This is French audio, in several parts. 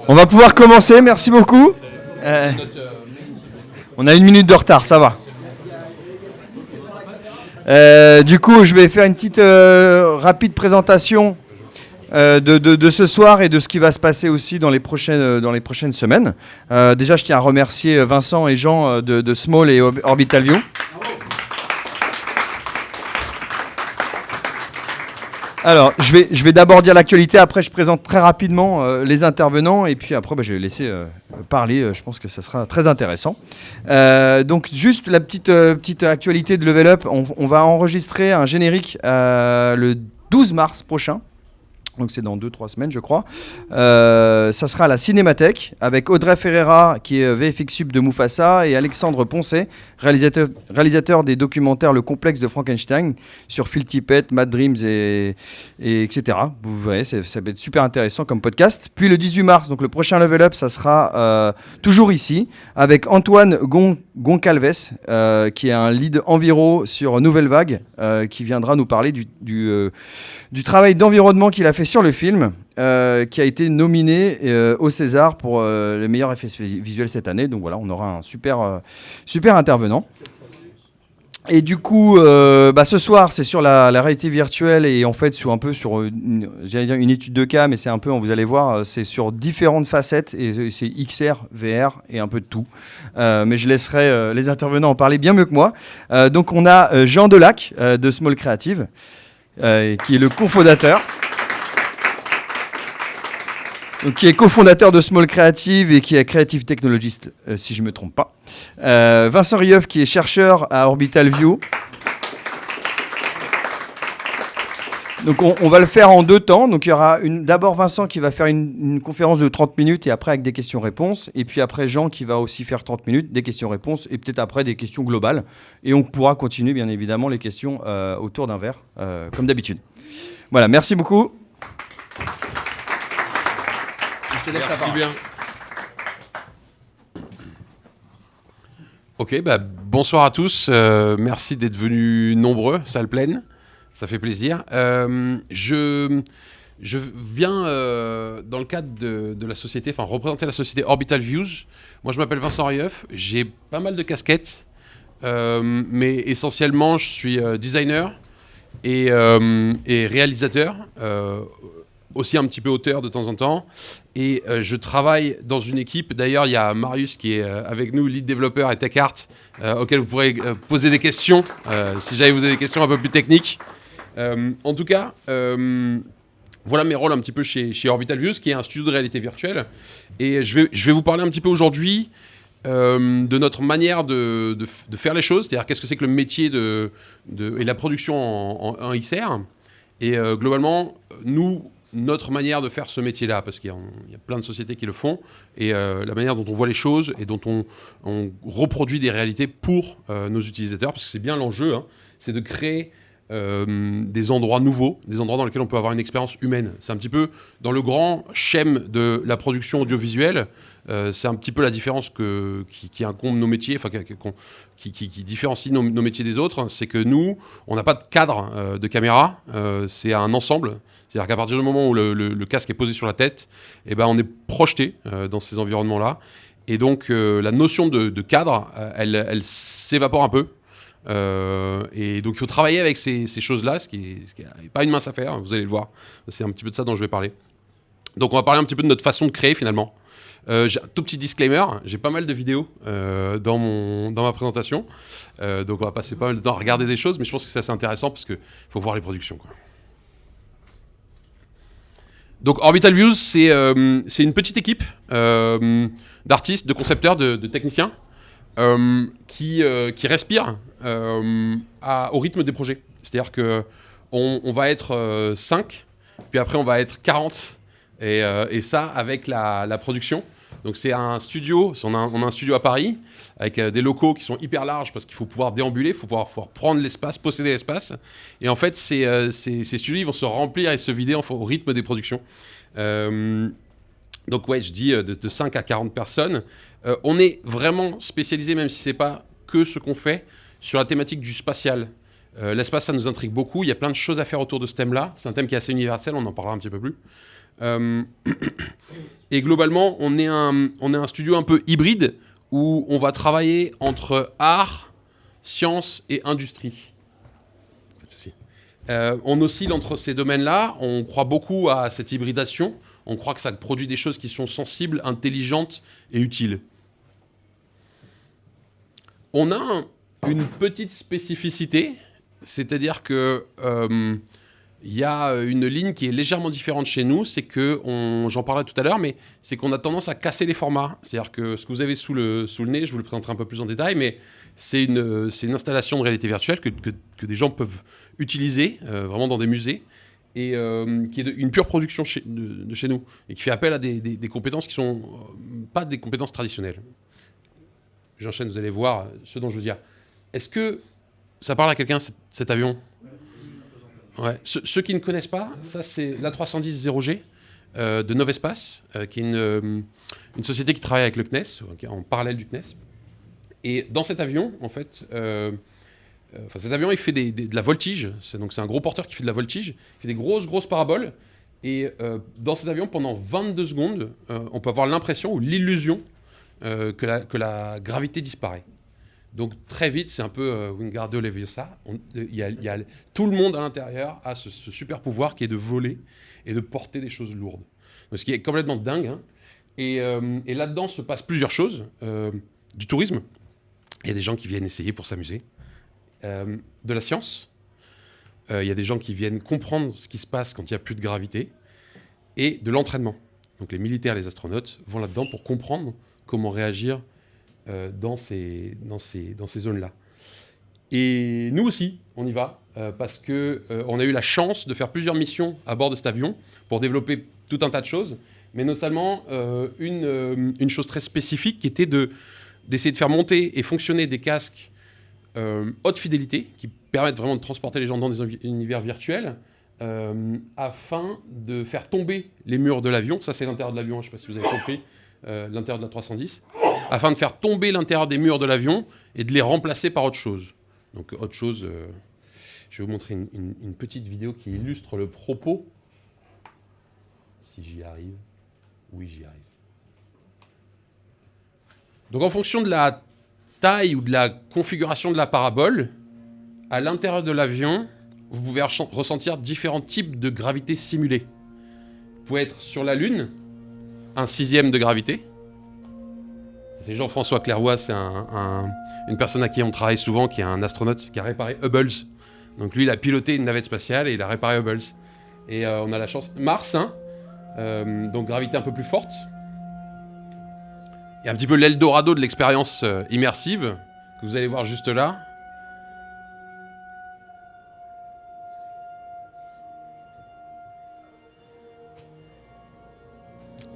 On va pouvoir commencer, merci beaucoup. On a 1 minute de retard, ça va. Du coup, je vais faire une petite rapide présentation de ce soir et de ce qui va se passer aussi dans les prochaines semaines. Déjà, je tiens à remercier Vincent et Jean de Small et Orbital View. Alors, je vais d'abord dire l'actualité, après je présente très rapidement les intervenants, et puis après je vais laisser parler, je pense que ça sera très intéressant. Donc juste la petite actualité de Level Up, on va enregistrer un générique le 12 mars prochain. Donc c'est dans 2-3 semaines je crois. Ça sera à la Cinémathèque avec Audrey Ferreira qui est VFX Sub de Mufasa et Alexandre Poncet, réalisateur des documentaires Le Complexe de Frankenstein sur Phil Tippett, Mad Dreams et etc. Vous verrez, ça va être super intéressant comme podcast. Puis le 18 mars, donc le prochain Level Up, ça sera toujours ici avec Antoine Goncalves qui est un lead enviro sur Nouvelle Vague qui viendra nous parler du travail d'environnement qu'il a fait sur le film, qui a été nominé au César pour les meilleurs effets visuels cette année. Donc voilà, on aura un super intervenant. Et du coup, ce soir, c'est sur la réalité virtuelle et en fait, j'allais dire une étude de cas, mais c'est un peu, vous allez voir, c'est sur différentes facettes et c'est XR, VR et un peu de tout. Mais je laisserai les intervenants en parler bien mieux que moi. Donc on a Jean Delac de Small Creative, qui est le cofondateur. Donc, qui est cofondateur de Small Creative et qui est Creative Technologist, si je ne me trompe pas. Vincent Rieuf, qui est chercheur à Orbital View. Donc, on va le faire en 2 temps. Donc, il y aura d'abord Vincent qui va faire une conférence de 30 minutes et après avec des questions-réponses. Et puis après, Jean qui va aussi faire 30 minutes, des questions-réponses et peut-être après des questions globales. Et on pourra continuer, bien évidemment, les questions autour d'un verre, comme d'habitude. Voilà, merci beaucoup. Merci bien. Ok, bonsoir à tous. Merci d'être venus nombreux, salle pleine. Ça fait plaisir. Je viens dans le cadre de la société, représenter la société Orbital Views. Moi, je m'appelle Vincent Rieuf. J'ai pas mal de casquettes, mais essentiellement, je suis designer et réalisateur. Aussi un petit peu auteur de temps en temps, et je travaille dans une équipe. D'ailleurs, il y a Marius qui est avec nous, lead développeur et TechArt, auquel vous pourrez poser des questions, si jamais vous avez des questions un peu plus techniques. En tout cas, voilà mes rôles un petit peu chez Orbital Views, qui est un studio de réalité virtuelle, et je vais vous parler un petit peu aujourd'hui de notre manière de faire les choses, c'est-à-dire qu'est-ce que c'est que le métier et la production en XR, et globalement, notre manière de faire ce métier-là, parce qu'il y a plein de sociétés qui le font, et la manière dont on voit les choses et dont on reproduit des réalités pour nos utilisateurs, parce que c'est bien l'enjeu, c'est de créer des endroits nouveaux, des endroits dans lesquels on peut avoir une expérience humaine. C'est un petit peu dans le grand schème de la production audiovisuelle, c'est un petit peu la différence qui incombe nos métiers, qui différencie nos métiers des autres, c'est que nous, on n'a pas de cadre de caméra, c'est un ensemble. C'est-à-dire qu'à partir du moment où le casque est posé sur la tête, on est projeté dans ces environnements-là. Et donc, la notion de cadre, elle s'évapore un peu. Et donc, il faut travailler avec ces choses-là, ce qui n'est pas une mince affaire, vous allez le voir. C'est un petit peu de ça dont je vais parler. Donc, on va parler un petit peu de notre façon de créer, finalement. J'ai un tout petit disclaimer, j'ai pas mal de vidéos dans ma présentation. Donc, on va passer pas mal de temps à regarder des choses, mais je pense que c'est assez intéressant parce qu'il faut voir les productions, quoi. Donc Orbital Views, c'est une petite équipe d'artistes, de concepteurs, de techniciens qui respirent au rythme des projets. C'est-à-dire qu'on va être 5, puis après on va être 40, et ça avec la production. Donc c'est un studio, on a un studio à Paris avec des locaux qui sont hyper larges parce qu'il faut pouvoir déambuler, il faut pouvoir prendre l'espace, posséder l'espace. Et en fait, ces studios ils vont se remplir et se vider au rythme des productions. Donc ouais, je dis de 5 à 40 personnes. On est vraiment spécialisé, même si c'est pas que ce qu'on fait, sur la thématique du spatial. L'espace, ça nous intrigue beaucoup. Il y a plein de choses à faire autour de ce thème-là. C'est un thème qui est assez universel, on en parlera un petit peu plus. Et globalement, on est un studio un peu hybride où on va travailler entre art, science et industrie. On oscille entre ces domaines-là. On croit beaucoup à cette hybridation. On croit que ça produit des choses qui sont sensibles, intelligentes et utiles. On a une petite spécificité, c'est-à-dire que y a une ligne qui est légèrement différente chez nous, c'est que, j'en parlais tout à l'heure, mais c'est qu'on a tendance à casser les formats. C'est-à-dire que ce que vous avez sous le nez, je vous le présenterai un peu plus en détail, mais c'est une installation de réalité virtuelle que des gens peuvent utiliser vraiment dans des musées et qui est une pure production de chez nous et qui fait appel à des compétences qui ne sont pas des compétences traditionnelles. J'enchaîne, vous allez voir ce dont je veux dire. Est-ce que ça parle à quelqu'un, cet avion ? Ouais. Ceux qui ne connaissent pas, ça c'est l'A310 0G de Novespace, qui est une société qui travaille avec le CNES, en parallèle du CNES. Et dans cet avion, en fait, cet avion, il fait de la voltige. C'est un gros porteur qui fait de la voltige. Il fait des grosses paraboles. Et dans cet avion, pendant 22 secondes, on peut avoir l'impression ou l'illusion que la gravité disparaît. Donc très vite, c'est un peu Wingardium Leviosa. Tout le monde à l'intérieur a ce super pouvoir qui est de voler et de porter des choses lourdes. Donc, ce qui est complètement dingue. Hein. Et là-dedans se passent plusieurs choses. Du tourisme. Il y a des gens qui viennent essayer pour s'amuser. De la science. Il y a des gens qui viennent comprendre ce qui se passe quand il n'y a plus de gravité. Et de l'entraînement. Donc les militaires, les astronautes vont là-dedans pour comprendre comment réagir dans ces zones-là. Et nous aussi, on y va, parce qu'on a eu la chance de faire plusieurs missions à bord de cet avion pour développer tout un tas de choses, mais notamment une chose très spécifique qui était d'essayer de faire monter et fonctionner des casques haute fidélité qui permettent vraiment de transporter les gens dans des univers virtuels afin de faire tomber les murs de l'avion. Ça, c'est l'intérieur de l'avion, je ne sais pas si vous avez compris, l'intérieur de la 310, afin de faire tomber l'intérieur des murs de l'avion et de les remplacer par autre chose. Donc, autre chose, je vais vous montrer une petite vidéo qui illustre le propos. Si j'y arrive. Oui, j'y arrive. Donc, en fonction de la taille ou de la configuration de la parabole, à l'intérieur de l'avion, vous pouvez ressentir différents types de gravité simulée. Vous pouvez être sur la Lune, 1/6 de gravité. C'est Jean-François Clairvoy, c'est une personne à qui on travaille souvent, qui est un astronaute qui a réparé Hubble. Donc lui, il a piloté une navette spatiale et il a réparé Hubble. Et on a la chance... Mars, hein, donc gravité un peu plus forte. Et un petit peu l'Eldorado de l'expérience immersive, que vous allez voir juste là.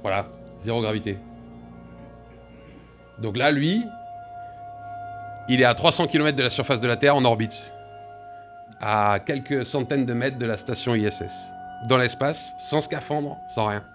Voilà, zéro gravité. Donc là, lui, il est à 300 km de la surface de la Terre en orbite, à quelques centaines de mètres de la station ISS, dans l'espace, sans scaphandre, sans rien.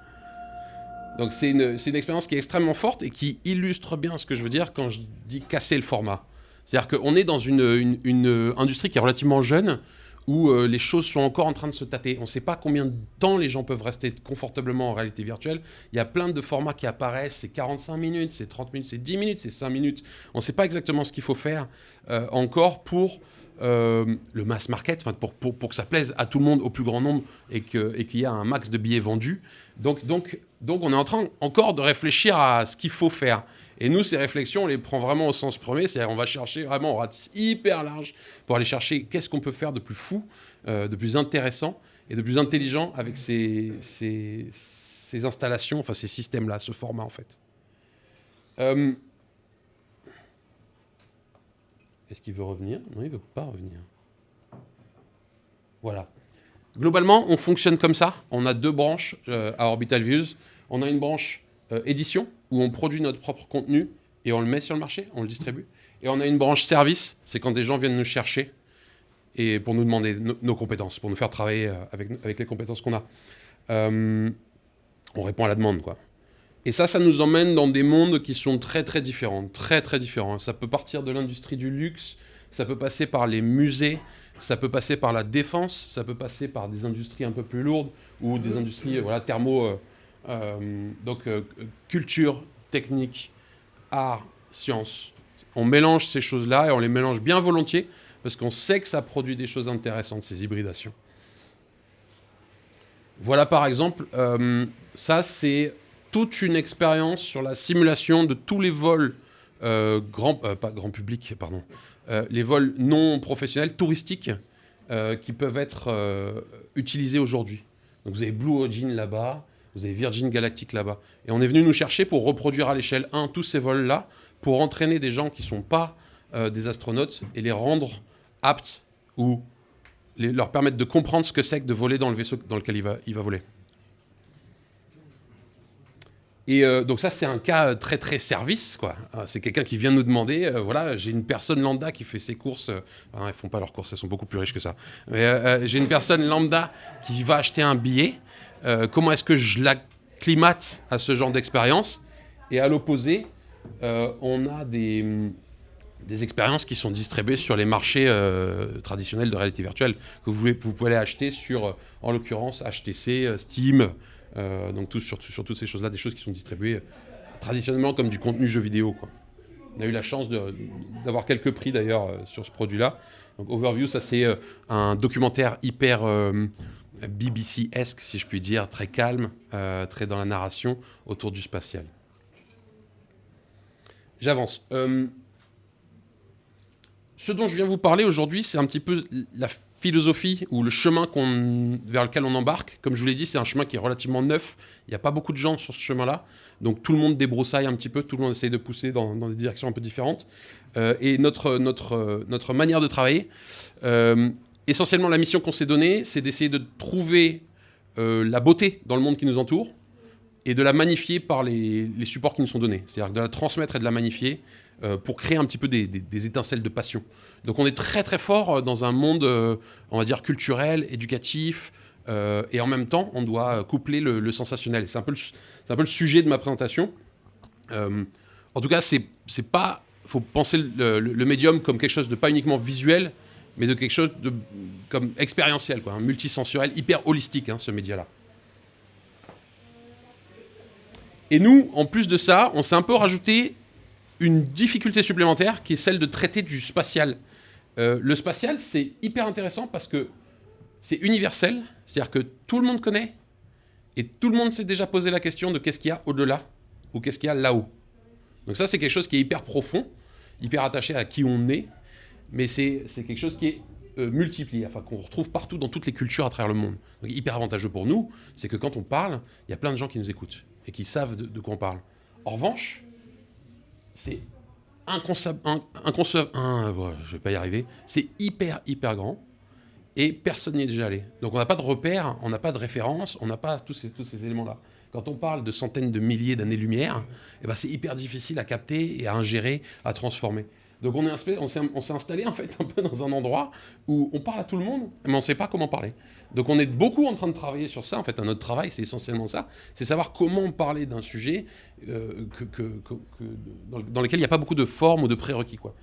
Donc c'est une expérience qui est extrêmement forte et qui illustre bien ce que je veux dire quand je dis casser le format. C'est-à-dire qu'on est dans une industrie qui est relativement jeune, où les choses sont encore en train de se tâter. On ne sait pas combien de temps les gens peuvent rester confortablement en réalité virtuelle. Il y a plein de formats qui apparaissent, c'est 45 minutes, c'est 30 minutes, c'est 10 minutes, c'est 5 minutes. On ne sait pas exactement ce qu'il faut faire encore pour le mass market, pour que ça plaise à tout le monde, au plus grand nombre, et qu'il y ait un max de billets vendus. Donc on est en train encore de réfléchir à ce qu'il faut faire. Et nous, ces réflexions, on les prend vraiment au sens premier, c'est-à-dire on va chercher vraiment, on ratisse hyper large pour aller chercher qu'est-ce qu'on peut faire de plus fou, de plus intéressant et de plus intelligent avec ces installations, enfin ces systèmes-là, ce format en fait. Est-ce qu'il veut revenir ? Non, il ne veut pas revenir. Voilà. Globalement, on fonctionne comme ça. On a deux branches à Orbital Views. On a une branche édition, où on produit notre propre contenu et on le met sur le marché, on le distribue. Et on a une branche service, c'est quand des gens viennent nous chercher et pour nous demander nos compétences, pour nous faire travailler avec les compétences qu'on a. On répond à la demande, quoi. Et ça nous emmène dans des mondes qui sont très très différents, très très différents. Ça peut partir de l'industrie du luxe, ça peut passer par les musées, Ça peut passer par la défense, ça peut passer par des industries un peu plus lourdes ou des industries thermo. Culture, technique, art, science. On mélange ces choses-là et on les mélange bien volontiers parce qu'on sait que ça produit des choses intéressantes, ces hybridations. Voilà par exemple, ça c'est toute une expérience sur la simulation de tous les vols pas grand public, pardon, les vols non professionnels, touristiques, qui peuvent être utilisés aujourd'hui. Donc vous avez Blue Origin là-bas, vous avez Virgin Galactic là-bas. Et on est venu nous chercher pour reproduire à l'échelle 1 tous ces vols-là, pour entraîner des gens qui ne sont pas des astronautes et les rendre aptes ou leur permettre de comprendre ce que c'est que de voler dans le vaisseau dans lequel il va voler. Et donc ça, c'est un cas très très service, quoi. C'est quelqu'un qui vient nous demander, voilà, j'ai une personne lambda qui fait ses courses. Ils font pas leurs courses, elles sont beaucoup plus riches que ça. Mais j'ai une personne lambda qui va acheter un billet. Comment est-ce que je l'acclimate à ce genre d'expérience? Et à l'opposé, on a des expériences qui sont distribuées sur les marchés traditionnels de réalité virtuelle que vous pouvez aller acheter sur, en l'occurrence, HTC, Steam. Donc sur toutes ces choses-là, des choses qui sont distribuées traditionnellement comme du contenu jeu vidéo, quoi. On a eu la chance d'avoir quelques prix d'ailleurs sur ce produit-là. Donc Overview, ça c'est un documentaire hyper BBC-esque, si je puis dire, très calme, très dans la narration, autour du spatial. J'avance. Ce dont je viens vous parler aujourd'hui, c'est un petit peu la philosophie ou le chemin vers lequel on embarque. Comme je vous l'ai dit, c'est un chemin qui est relativement neuf. Il n'y a pas beaucoup de gens sur ce chemin-là. Donc tout le monde débroussaille un petit peu, tout le monde essaye de pousser dans des directions un peu différentes. Et notre manière de travailler, essentiellement la mission qu'on s'est donnée, c'est d'essayer de trouver la beauté dans le monde qui nous entoure et de la magnifier par les supports qui nous sont donnés. C'est-à-dire de la transmettre et de la magnifier pour créer un petit peu des étincelles de passion. Donc on est très très fort dans un monde, on va dire, culturel, éducatif, et en même temps, on doit coupler le sensationnel. C'est un peu le sujet de ma présentation. En tout cas, faut penser le médium comme quelque chose de pas uniquement visuel, mais de quelque chose comme expérientiel, quoi, multisensoriel, hyper holistique, ce média-là. Et nous, en plus de ça, on s'est un peu rajouté une difficulté supplémentaire qui est celle de traiter du spatial. Le spatial, c'est hyper intéressant parce que c'est universel, c'est-à-dire que tout le monde connaît et tout le monde s'est déjà posé la question de qu'est-ce qu'il y a au-delà ou qu'est-ce qu'il y a là-haut. Donc ça, c'est quelque chose qui est hyper profond, hyper attaché à qui on est, mais c'est quelque chose qui est multiplié, enfin qu'on retrouve partout dans toutes les cultures à travers le monde. Donc hyper avantageux pour nous, c'est que quand on parle, il y a plein de gens qui nous écoutent et qui savent de quoi on parle. En revanche, c'est je vais pas y arriver. C'est hyper grand et personne n'y est déjà allé. Donc on n'a pas de repères, on n'a pas de références, on n'a pas tous ces éléments-là. Quand on parle de centaines de milliers d'années-lumière, c'est hyper difficile à capter et à ingérer, à transformer. Donc on s'est installé en fait un peu dans un endroit où on parle à tout le monde, mais on ne sait pas comment parler. Donc on est beaucoup en train de travailler sur ça. En fait, notre travail, c'est essentiellement ça. C'est savoir comment parler d'un sujet dans lequel il n'y a pas beaucoup de formes ou de prérequis, quoi.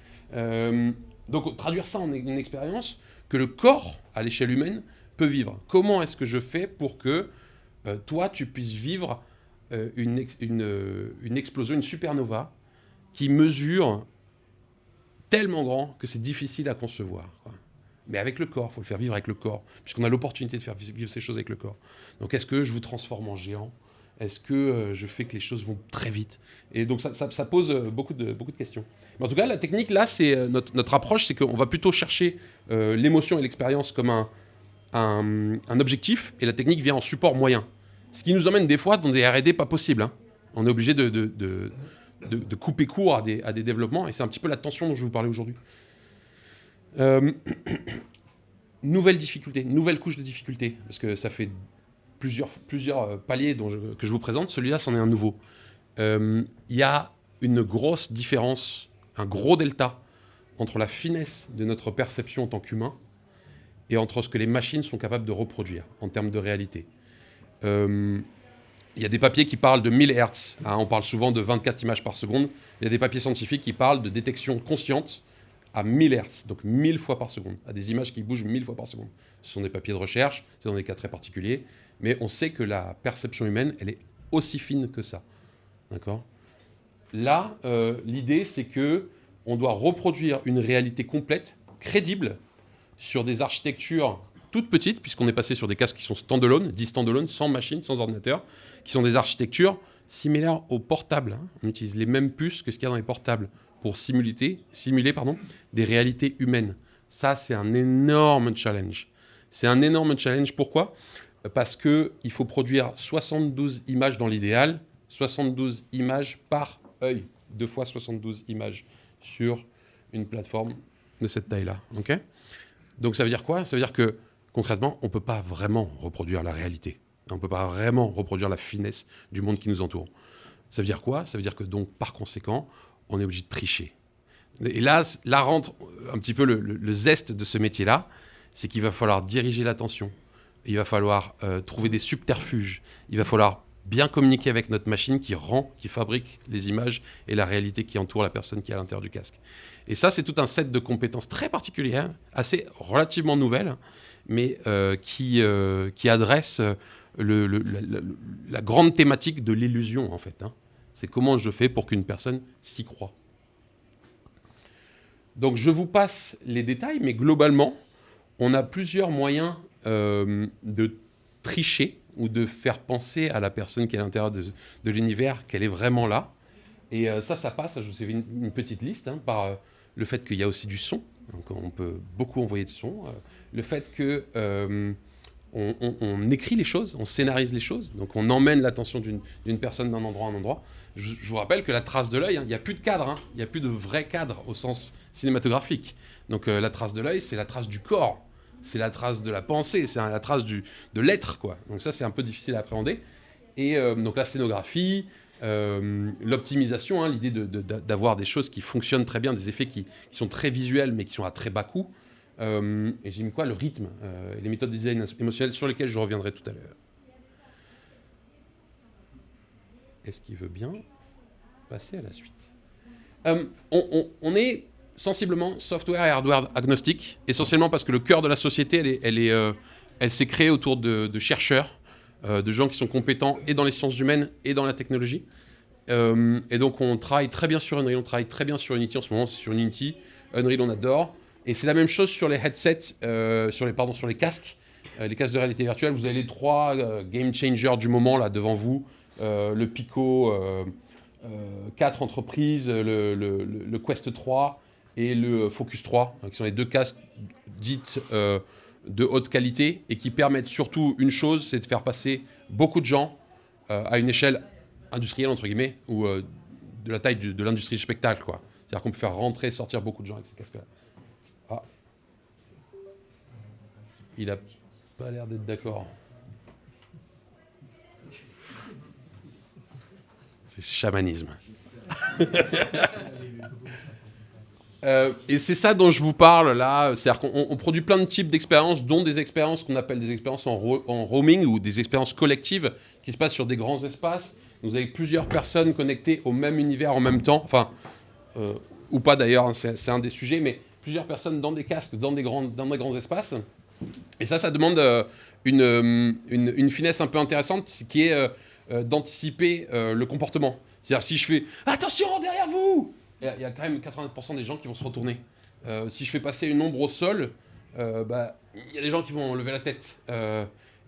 Donc traduire ça en une expérience que le corps, à l'échelle humaine, peut vivre. Comment est-ce que je fais pour que toi, tu puisses vivre une explosion, une supernova qui mesure tellement grand que c'est difficile à concevoir, quoi. Mais avec le corps, il faut le faire vivre avec le corps, puisqu'on a l'opportunité de faire vivre ces choses avec le corps. Donc est-ce que je vous transforme en géant? Est-ce que je fais que les choses vont très vite? Et donc ça pose beaucoup de questions. Mais en tout cas, la technique, là, c'est notre approche, c'est qu'on va plutôt chercher l'émotion et l'expérience comme un objectif, et la technique vient en support moyen. Ce qui nous emmène des fois dans des R&D pas possibles, hein. On est obligé de couper court à des développements, et c'est un petit peu la tension dont je vais vous parler aujourd'hui. Nouvelle difficulté, nouvelle couche de difficulté, parce que ça fait plusieurs paliers que je vous présente. Celui-là, c'en est un nouveau. Il y a une grosse différence, un gros delta entre la finesse de notre perception en tant qu'humain et entre ce que les machines sont capables de reproduire en termes de réalité. Il y a des papiers qui parlent de 1000 Hz. On parle souvent de 24 images par seconde. Il y a des papiers scientifiques qui parlent de détection consciente à 1000 Hz, donc 1000 fois par seconde, à des images qui bougent 1000 fois par seconde. Ce sont des papiers de recherche, c'est dans des cas très particuliers, mais on sait que la perception humaine, elle est aussi fine que ça. D'accord ? Là, l'idée, c'est que on doit reproduire une réalité complète, crédible, sur des architectures toutes petites, puisqu'on est passé sur des casques qui sont standalone, dit standalone, sans machine, sans ordinateur, qui sont des architectures similaires aux portables. Hein. On utilise les mêmes puces que ce qu'il y a dans les portables pour simuler des réalités humaines. Ça, c'est un énorme challenge. C'est un énorme challenge. Pourquoi ? Parce qu'il faut produire 72 images dans l'idéal, 72 images par œil, 2 fois 72 images sur une plateforme de cette taille-là. Okay ? Donc ça veut dire quoi ? Ça veut dire que concrètement, on ne peut pas vraiment reproduire la réalité. On ne peut pas vraiment reproduire la finesse du monde qui nous entoure. Ça veut dire quoi ? Ça veut dire que donc, par conséquent, on est obligé de tricher. Et là rentre un petit peu le zeste de ce métier-là, c'est qu'il va falloir diriger l'attention. Il va falloir trouver des subterfuges. Il va falloir bien communiquer avec notre machine qui fabrique les images et la réalité qui entoure la personne qui est à l'intérieur du casque. Et ça, c'est tout un set de compétences très particulières, assez relativement nouvelles, mais qui adresse la grande thématique de l'illusion, en fait. Hein. C'est comment je fais pour qu'une personne s'y croie. Donc, je vous passe les détails, mais globalement, on a plusieurs moyens de tricher ou de faire penser à la personne qui est à l'intérieur de l'univers qu'elle est vraiment là. Et ça passe, je vous ai fait une petite liste, hein, par le fait qu'il y a aussi du son. Donc on peut beaucoup envoyer de son. Le fait que on écrit les choses, on scénarise les choses. Donc on emmène l'attention d'une personne d'un endroit à un endroit. Je vous rappelle que la trace de l'œil, hein, il n'y a plus de cadre. Hein, il n'y a plus de vrai cadre au sens cinématographique. Donc la trace de l'œil, c'est la trace du corps. C'est la trace de la pensée, c'est la trace de l'être, quoi. Donc ça, c'est un peu difficile à appréhender. Et donc la scénographie, l'optimisation, hein, l'idée d'avoir des choses qui fonctionnent très bien, des effets qui sont très visuels, mais qui sont à très bas coût. Et j'ai mis quoi ? Le rythme, et les méthodes de design émotionnel sur lesquelles je reviendrai tout à l'heure. Est-ce qu'il veut bien passer à la suite ? On est sensiblement software et hardware agnostique, essentiellement parce que le cœur de la société, elle s'est créée autour de chercheurs, de gens qui sont compétents et dans les sciences humaines et dans la technologie. Et donc on travaille très bien sur Unreal, on travaille très bien sur Unity en ce moment, c'est sur Unity. Unreal, on adore. Et c'est la même chose sur les headsets, sur les casques, les casques de réalité virtuelle. Vous avez les 3 game changers du moment là devant vous, le Pico 4 entreprises, le Quest 3 et le Focus 3, qui sont les 2 casques dites de haute qualité et qui permettent surtout une chose, c'est de faire passer beaucoup de gens à une échelle industrielle, entre guillemets, ou de la taille de l'industrie du spectacle, quoi. C'est-à-dire qu'on peut faire rentrer et sortir beaucoup de gens avec ces casques-là. Ah. Il a pas l'air d'être d'accord. C'est chamanisme. Et c'est ça dont je vous parle là, c'est-à-dire qu'on produit plein de types d'expériences, dont des expériences qu'on appelle des expériences en roaming ou des expériences collectives qui se passent sur des grands espaces. Vous avez plusieurs personnes connectées au même univers en même temps, enfin, ou pas d'ailleurs, hein, c'est un des sujets, mais plusieurs personnes dans des casques, dans des grands espaces. Et ça demande une finesse un peu intéressante qui est d'anticiper le comportement. C'est-à-dire si je fais « Attention, derrière vous !» il y a quand même 80% des gens qui vont se retourner. Si je fais passer une ombre au sol, il y a des gens qui vont lever la tête.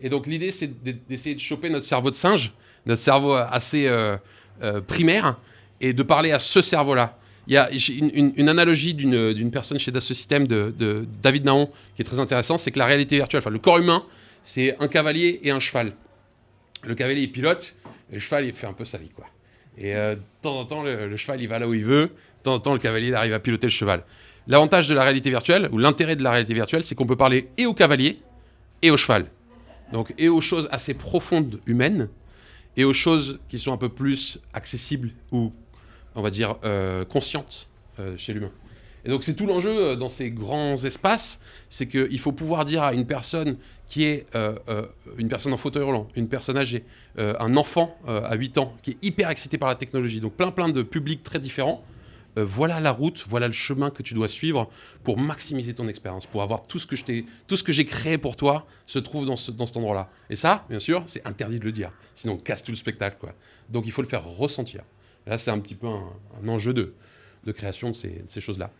Et donc l'idée, c'est d'essayer de choper notre cerveau de singe, notre cerveau assez primaire, et de parler à ce cerveau-là. Il y a une analogie d'une personne chez Dassault Systèmes, de David Naon, qui est très intéressant, c'est que la réalité virtuelle, enfin le corps humain, c'est un cavalier et un cheval. Le cavalier, il pilote, et le cheval, il fait un peu sa vie, quoi. Et de temps en temps, le cheval, il va là où il veut. De temps en temps, le cavalier, il arrive à piloter le cheval. L'avantage de la réalité virtuelle, ou l'intérêt de la réalité virtuelle, c'est qu'on peut parler et au cavalier et au cheval. Donc, et aux choses assez profondes humaines, et aux choses qui sont un peu plus accessibles ou, on va dire, conscientes chez l'humain. Et donc, c'est tout l'enjeu dans ces grands espaces, c'est qu'il faut pouvoir dire à une personne qui est une personne en fauteuil roulant, une personne âgée, un enfant à 8 ans qui est hyper excité par la technologie, donc plein de publics très différents, voilà la route, voilà le chemin que tu dois suivre pour maximiser ton expérience, pour avoir tout ce que j'ai créé pour toi se trouve dans cet endroit-là. Et ça, bien sûr, c'est interdit de le dire, sinon on casse tout le spectacle, quoi. Donc il faut le faire ressentir. Et là, c'est un petit peu un enjeu de création de ces choses-là.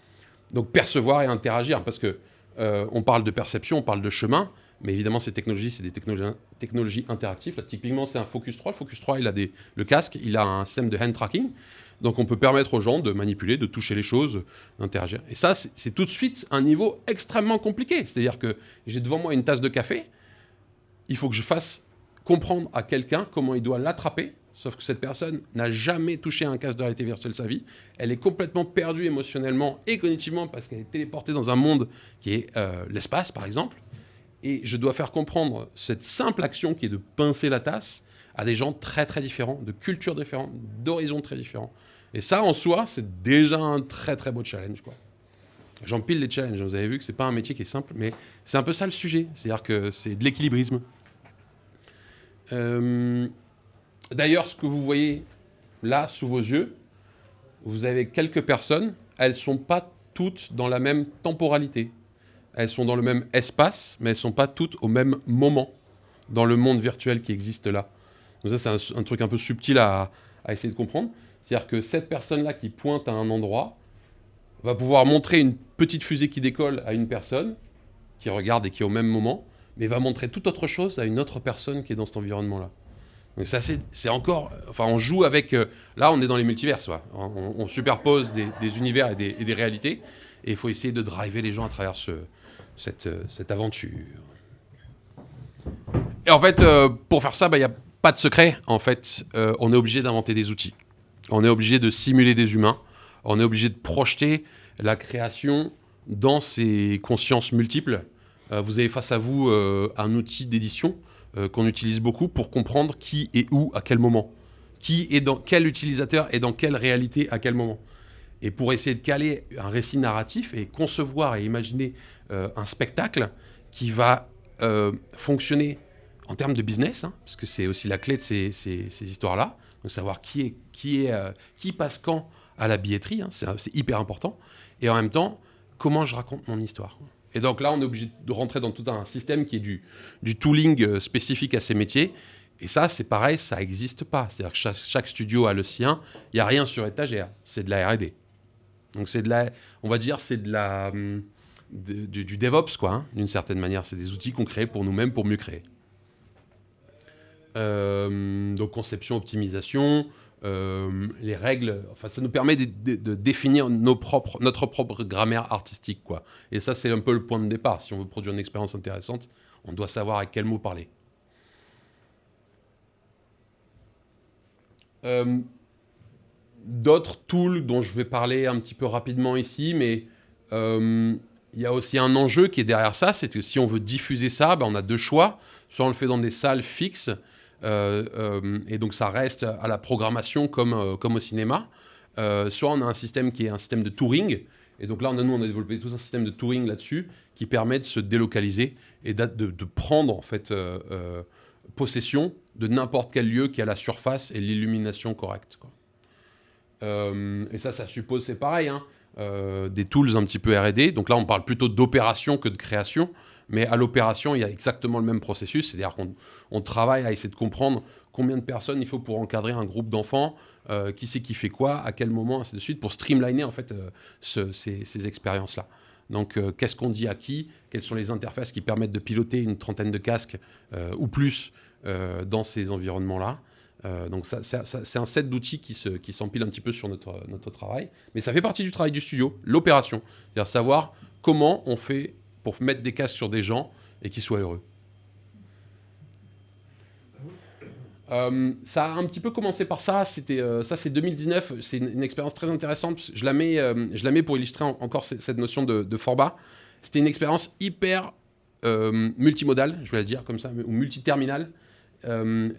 Donc percevoir et interagir, parce que on parle de perception, on parle de chemin, mais évidemment ces technologies, c'est des technologies interactives. Là, typiquement, c'est un Focus 3. Le Focus 3, le casque, il a un système de hand tracking. Donc on peut permettre aux gens de manipuler, de toucher les choses, d'interagir. Et ça, c'est tout de suite un niveau extrêmement compliqué. C'est-à-dire que j'ai devant moi une tasse de café, il faut que je fasse comprendre à quelqu'un comment il doit l'attraper, sauf que cette personne n'a jamais touché un casque de réalité virtuelle de sa vie. Elle est complètement perdue émotionnellement et cognitivement parce qu'elle est téléportée dans un monde qui est l'espace, par exemple. Et je dois faire comprendre cette simple action qui est de pincer la tasse à des gens très très différents, de cultures différentes, d'horizons très différents. Et ça, en soi, c'est déjà un très très beau challenge, quoi. J'empile les challenges. Vous avez vu que c'est pas un métier qui est simple, mais c'est un peu ça le sujet. C'est-à-dire que c'est de l'équilibrisme. D'ailleurs, ce que vous voyez là, sous vos yeux, vous avez quelques personnes. Elles sont pas toutes dans la même temporalité. Elles sont dans le même espace, mais elles sont pas toutes au même moment dans le monde virtuel qui existe là. Donc ça, c'est un truc un peu subtil à essayer de comprendre. C'est-à-dire que cette personne-là qui pointe à un endroit va pouvoir montrer une petite fusée qui décolle à une personne qui regarde et qui est au même moment, mais va montrer toute autre chose à une autre personne qui est dans cet environnement-là. Donc ça, c'est encore... Enfin, on joue avec... là, on est dans les multiverses. On superpose des univers et des réalités, et il faut essayer de driver les gens à travers cette aventure. Et en fait, pour faire ça, il n'y a pas de secret. En fait, on est obligé d'inventer des outils. On est obligé de simuler des humains. On est obligé de projeter la création dans ces consciences multiples. Vous avez face à vous un outil d'édition qu'on utilise beaucoup pour comprendre qui est où à quel moment. Qui est dans quel utilisateur et dans quelle réalité à quel moment. Et pour essayer de caler un récit narratif et concevoir et imaginer un spectacle qui va fonctionner en termes de business, hein, parce que c'est aussi la clé de ces histoires-là. Donc savoir qui passe quand à la billetterie, hein, c'est hyper important. Et en même temps, comment je raconte mon histoire. Et donc là, on est obligé de rentrer dans tout un système qui est du tooling spécifique à ces métiers. Et ça, c'est pareil, ça n'existe pas. C'est-à-dire que chaque studio a le sien. Il n'y a rien sur étagère. C'est de la R&D. Donc on va dire, c'est du DevOps, quoi, hein, d'une certaine manière. C'est des outils qu'on crée pour nous-mêmes, pour mieux créer. Donc conception, optimisation, les règles, enfin ça nous permet de définir notre propre grammaire artistique, quoi. Et ça, c'est un peu le point de départ. Si on veut produire une expérience intéressante, on doit savoir à quel mot parler. D'autres tools dont je vais parler un petit peu rapidement ici, mais il y a aussi un enjeu qui est derrière ça, c'est que si on veut diffuser ça, on a deux choix. Soit on le fait dans des salles fixes, et donc ça reste à la programmation comme au cinéma. Soit on a un système qui est un système de touring, et donc là on a développé tout un système de touring là-dessus qui permet de se délocaliser et de prendre en fait possession de n'importe quel lieu qui a la surface et l'illumination correcte, quoi. Et ça suppose, c'est pareil, hein, des tools un petit peu R&D. Donc là on parle plutôt d'opération que de création. Mais à l'opération, il y a exactement le même processus. C'est-à-dire qu'on travaille à essayer de comprendre combien de personnes il faut pour encadrer un groupe d'enfants, qui c'est qui fait quoi, à quel moment, ainsi de suite, pour streamliner en fait, ces expériences-là. Donc, qu'est-ce qu'on dit à qui? Quelles sont les interfaces qui permettent de piloter une trentaine de casques ou plus dans ces environnements-là? Donc, c'est un set d'outils qui s'empile un petit peu sur notre travail. Mais ça fait partie du travail du studio, l'opération. C'est-à-dire savoir comment on fait pour mettre des casques sur des gens et qu'ils soient heureux. Ça a un petit peu commencé par ça. Ça, c'est 2019. C'est une expérience très intéressante. Je la mets pour illustrer encore cette notion de format. C'était une expérience hyper multimodale, je vais la dire comme ça, ou multiterminale.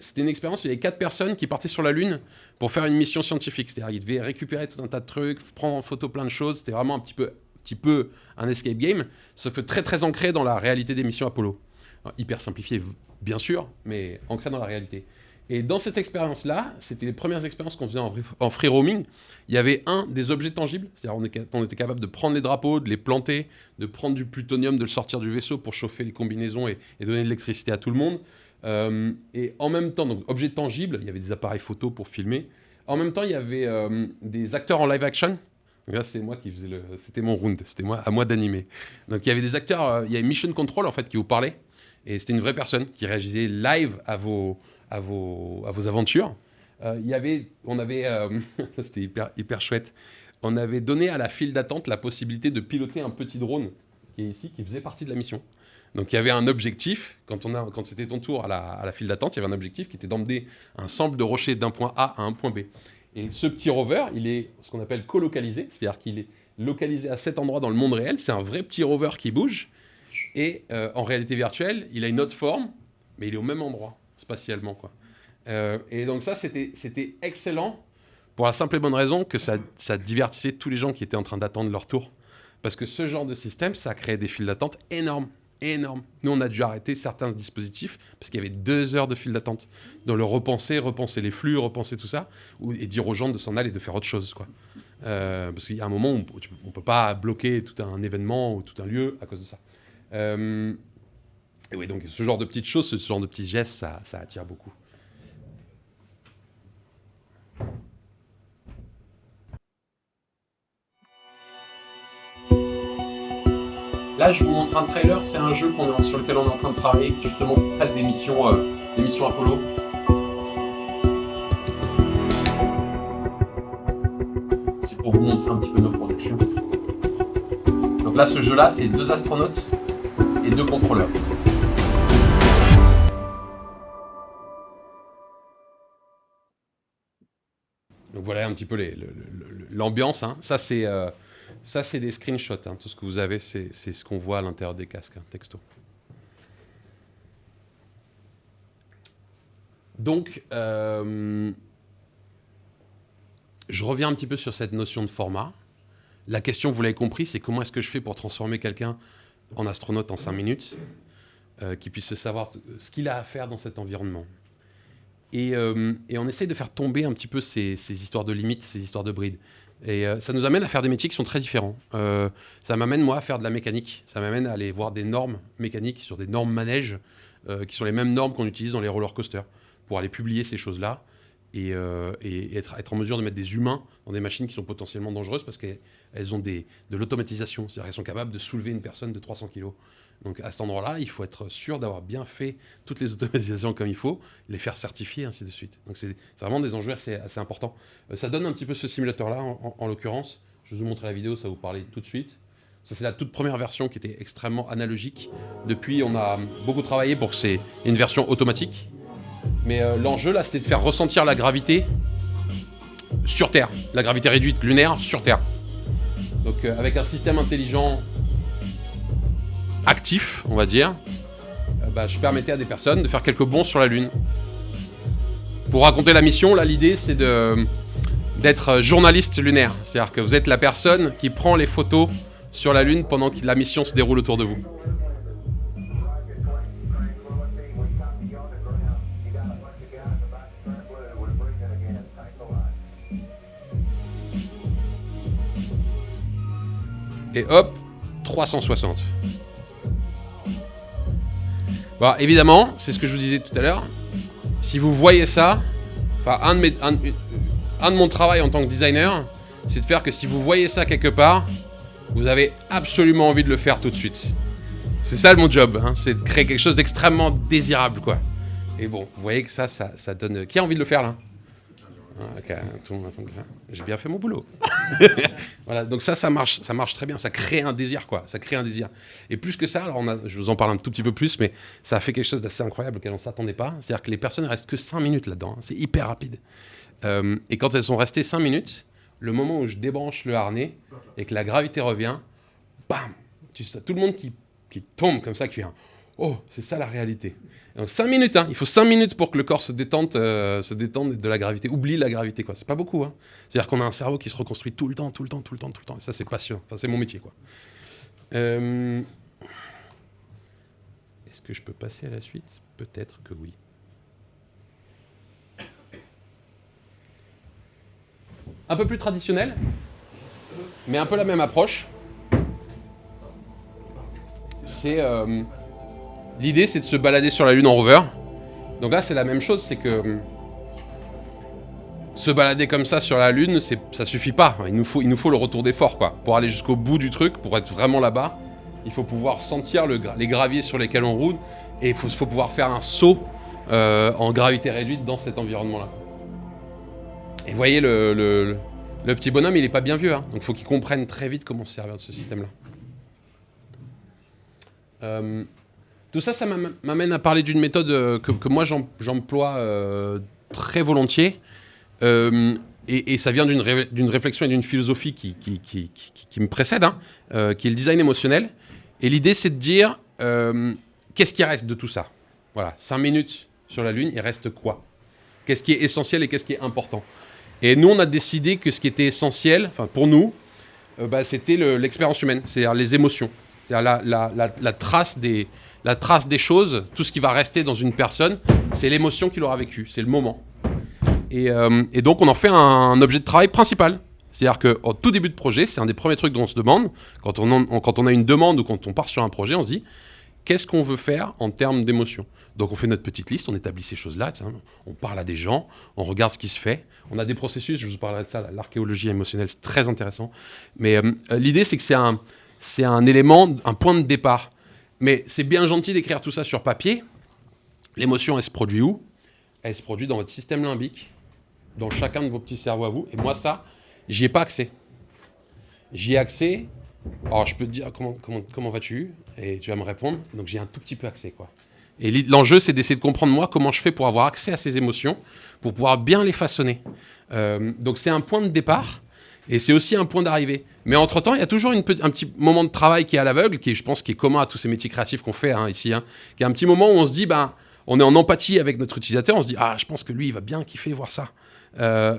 C'était une expérience où il y avait 4 personnes qui partaient sur la Lune pour faire une mission scientifique. C'est-à-dire qu'ils devaient récupérer tout un tas de trucs, prendre en photo plein de choses. C'était vraiment un petit peu un escape game, sauf que très très ancré dans la réalité des missions Apollo. Alors, hyper simplifié, bien sûr, mais ancré dans la réalité. Et dans cette expérience-là, c'était les premières expériences qu'on faisait en free roaming. Il y avait un des objets tangibles, c'est-à-dire on était capable de prendre les drapeaux, de les planter, de prendre du plutonium, de le sortir du vaisseau pour chauffer les combinaisons et donner de l'électricité à tout le monde. Et en même temps, donc objet tangible, il y avait des appareils photo pour filmer. En même temps, il y avait des acteurs en live action. Donc là, c'est moi qui faisais c'était mon round, c'était à moi d'animer. Donc il y avait des acteurs, il y avait Mission Control en fait qui vous parlait, et c'était une vraie personne qui réagissait live à vos aventures. On avait, ça c'était hyper chouette. On avait donné à la file d'attente la possibilité de piloter un petit drone qui est ici, qui faisait partie de la mission. Donc il y avait un objectif, quand c'était ton tour à la file d'attente, il y avait un objectif qui était d'emmener un sample de rocher d'un point A à un point B. Et ce petit rover, il est ce qu'on appelle colocalisé, c'est-à-dire qu'il est localisé à cet endroit dans le monde réel. C'est un vrai petit rover qui bouge. Et en réalité virtuelle, il a une autre forme, mais il est au même endroit, spatialement, quoi. Et donc ça, c'était excellent pour la simple et bonne raison que ça divertissait tous les gens qui étaient en train d'attendre leur tour. Parce que ce genre de système, ça a créé des files d'attente énormes. Énorme. Nous, on a dû arrêter certains dispositifs parce qu'il y avait 2 heures de file d'attente. Donc, le repenser les flux, repenser tout ça, et dire aux gens de s'en aller, de faire autre chose, quoi. Parce qu'il y a un moment où on ne peut pas bloquer tout un événement ou tout un lieu à cause de ça. Et oui, donc ce genre de petites choses, ce genre de petits gestes, ça attire beaucoup. Là, je vous montre un trailer, c'est un jeu sur lequel on est en train de travailler, qui justement traite des missions Apollo. C'est pour vous montrer un petit peu nos productions. Donc là, ce jeu-là, c'est 2 astronautes et 2 contrôleurs. Donc voilà un petit peu l'ambiance. Hein. Ça, c'est des screenshots. Hein. Tout ce que vous avez, c'est ce qu'on voit à l'intérieur des casques, hein, texto. Donc, je reviens un petit peu sur cette notion de format. La question, vous l'avez compris, c'est comment est-ce que je fais pour transformer quelqu'un en astronaute en 5 minutes, qui puisse savoir ce qu'il a à faire dans cet environnement. Et on essaye de faire tomber un petit peu ces histoires de limites, ces histoires de brides. Et ça nous amène à faire des métiers qui sont très différents. Ça m'amène, moi, à faire de la mécanique. Ça m'amène à aller voir des normes mécaniques sur des normes manèges, qui sont les mêmes normes qu'on utilise dans les roller coasters, pour aller publier ces choses-là et être en mesure de mettre des humains dans des machines qui sont potentiellement dangereuses parce qu'elles ont de l'automatisation. C'est-à-dire qu'elles sont capables de soulever une personne de 300 kg. Donc à cet endroit-là, il faut être sûr d'avoir bien fait toutes les automatisations comme il faut, les faire certifier, ainsi de suite. Donc c'est vraiment des enjeux assez importants. Ça donne un petit peu ce simulateur-là, en l'occurrence. Je vais vous montrer la vidéo, ça va vous parler tout de suite. Ça, c'est la toute première version qui était extrêmement analogique. Depuis, on a beaucoup travaillé pour que c'est une version automatique. Mais l'enjeu, là, c'était de faire ressentir la gravité sur Terre. La gravité réduite lunaire sur Terre. Donc avec un système intelligent actif, on va dire, je permettais à des personnes de faire quelques bonds sur la Lune. Pour raconter la mission, là, l'idée, c'est d'être journaliste lunaire. C'est-à-dire que vous êtes la personne qui prend les photos sur la Lune pendant que la mission se déroule autour de vous. Et hop, 360. Bon, évidemment, c'est ce que je vous disais tout à l'heure. Si vous voyez ça, enfin, un de mon travail en tant que designer, c'est de faire que si vous voyez ça quelque part, vous avez absolument envie de le faire tout de suite. C'est ça mon job, hein, c'est de créer quelque chose d'extrêmement désirable, quoi. Et bon, vous voyez que ça donne... Qui a envie de le faire, là ? Okay. J'ai bien fait mon boulot. Voilà, donc ça marche très bien. Ça crée un désir, quoi. Ça crée un désir. Et plus que ça, alors je vous en parle un tout petit peu plus, mais ça a fait quelque chose d'assez incroyable auquel on ne s'attendait pas. C'est-à-dire que les personnes ne restent que 5 minutes là-dedans. Hein. C'est hyper rapide. Et quand elles sont restées 5 minutes, le moment où je débranche le harnais et que la gravité revient, bam, tout le monde qui tombe comme ça, qui fait un « Oh, c'est ça la réalité ». Donc 5 minutes, hein. Il faut 5 minutes pour que le corps se détende de la gravité, oublie la gravité, quoi. C'est pas beaucoup, hein. C'est-à-dire qu'on a un cerveau qui se reconstruit tout le temps. Et ça, c'est passionnant. Enfin, c'est mon métier, quoi. Est-ce que je peux passer à la suite ? Peut-être que oui. un peu plus traditionnel, mais un peu la même approche. L'idée, c'est de se balader sur la Lune en rover. Donc là, c'est la même chose, c'est que se balader comme ça sur la Lune, ça suffit pas. Il nous faut le retour d'effort, quoi. Pour aller jusqu'au bout du truc, pour être vraiment là-bas, il faut pouvoir sentir les graviers sur lesquels on roule, et il faut pouvoir faire un saut en gravité réduite dans cet environnement-là. Et vous voyez, le petit bonhomme, il est pas bien vieux, hein, donc il faut qu'il comprenne très vite comment se servir de ce système-là. Tout ça, ça m'amène à parler d'une méthode que moi j'emploie très volontiers. Et ça vient d'une réflexion et d'une philosophie qui me précède, hein, qui est le design émotionnel. Et l'idée, c'est de dire, qu'est-ce qui reste de tout ça? Voilà, 5 minutes sur la Lune, il reste quoi? Qu'est-ce qui est essentiel et qu'est-ce qui est important? Et nous, on a décidé que ce qui était essentiel, enfin pour nous, c'était l'expérience humaine, c'est-à-dire les émotions. C'est-à-dire la trace des choses, tout ce qui va rester dans une personne, c'est l'émotion qu'il aura vécue, c'est le moment. Et donc, on en fait un objet de travail principal. C'est-à-dire qu'au tout début de projet, c'est un des premiers trucs dont on se demande, quand on a une demande ou quand on part sur un projet, on se dit, qu'est-ce qu'on veut faire en termes d'émotion? Donc, on fait notre petite liste, on établit ces choses-là, on parle à des gens, on regarde ce qui se fait. On a des processus, je vous parlerai de ça, l'archéologie émotionnelle, c'est très intéressant. Mais l'idée, c'est que c'est un élément, un point de départ. Mais c'est bien gentil d'écrire tout ça sur papier. L'émotion, elle se produit où? Elle se produit dans votre système limbique, dans chacun de vos petits cerveaux à vous. Et moi, ça, j'y ai pas accès. J'y ai accès. Alors, je peux te dire comment vas-tu? Et tu vas me répondre. Donc, j'ai un tout petit peu accès, quoi. Et l'enjeu, c'est d'essayer de comprendre, moi, comment je fais pour avoir accès à ces émotions, pour pouvoir bien les façonner. Donc, c'est un point de départ. Et c'est aussi un point d'arrivée. Mais entre-temps, il y a toujours un petit moment de travail qui est à l'aveugle, qui, je pense, qui est commun à tous ces métiers créatifs qu'on fait ici. Qui est un petit moment où on se dit, on est en empathie avec notre utilisateur, on se dit « Ah, je pense que lui, il va bien kiffer voir ça. »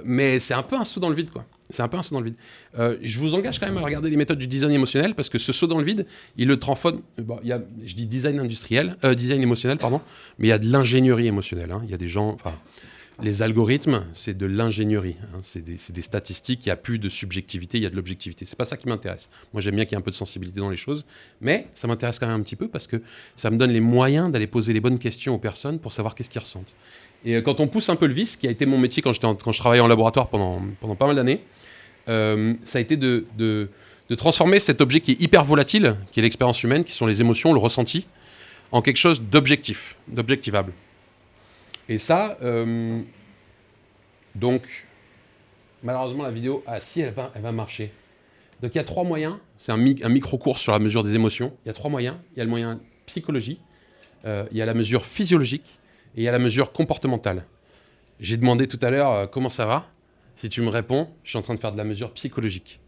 Mais c'est un peu un saut dans le vide, quoi. C'est un peu un saut dans le vide. Je vous engage quand même à regarder les méthodes du design émotionnel, parce que ce saut dans le vide, il le transforme... je dis design émotionnel, pardon, mais il y a de l'ingénierie émotionnelle. Il y a des gens... Les algorithmes, c'est de l'ingénierie. C'est des statistiques, il n'y a plus de subjectivité, il y a de l'objectivité. C'est pas ça qui m'intéresse. Moi, j'aime bien qu'il y ait un peu de sensibilité dans les choses, mais ça m'intéresse quand même un petit peu parce que ça me donne les moyens d'aller poser les bonnes questions aux personnes pour savoir qu'est-ce qu'ils ressentent. Et quand on pousse un peu le vice, qui a été mon métier quand je travaillais en laboratoire pendant pas mal d'années, ça a été de transformer cet objet qui est hyper volatile, qui est l'expérience humaine, qui sont les émotions, le ressenti, en quelque chose d'objectif, d'objectivable. Et ça, donc, malheureusement, la vidéo, si, elle va marcher. Donc, il y a 3 moyens. C'est un micro-cours sur la mesure des émotions. Il y a 3 moyens. Il y a le moyen psychologie, il y a la mesure physiologique et il y a la mesure comportementale. J'ai demandé tout à l'heure comment ça va. Si tu me réponds, je suis en train de faire de la mesure psychologique.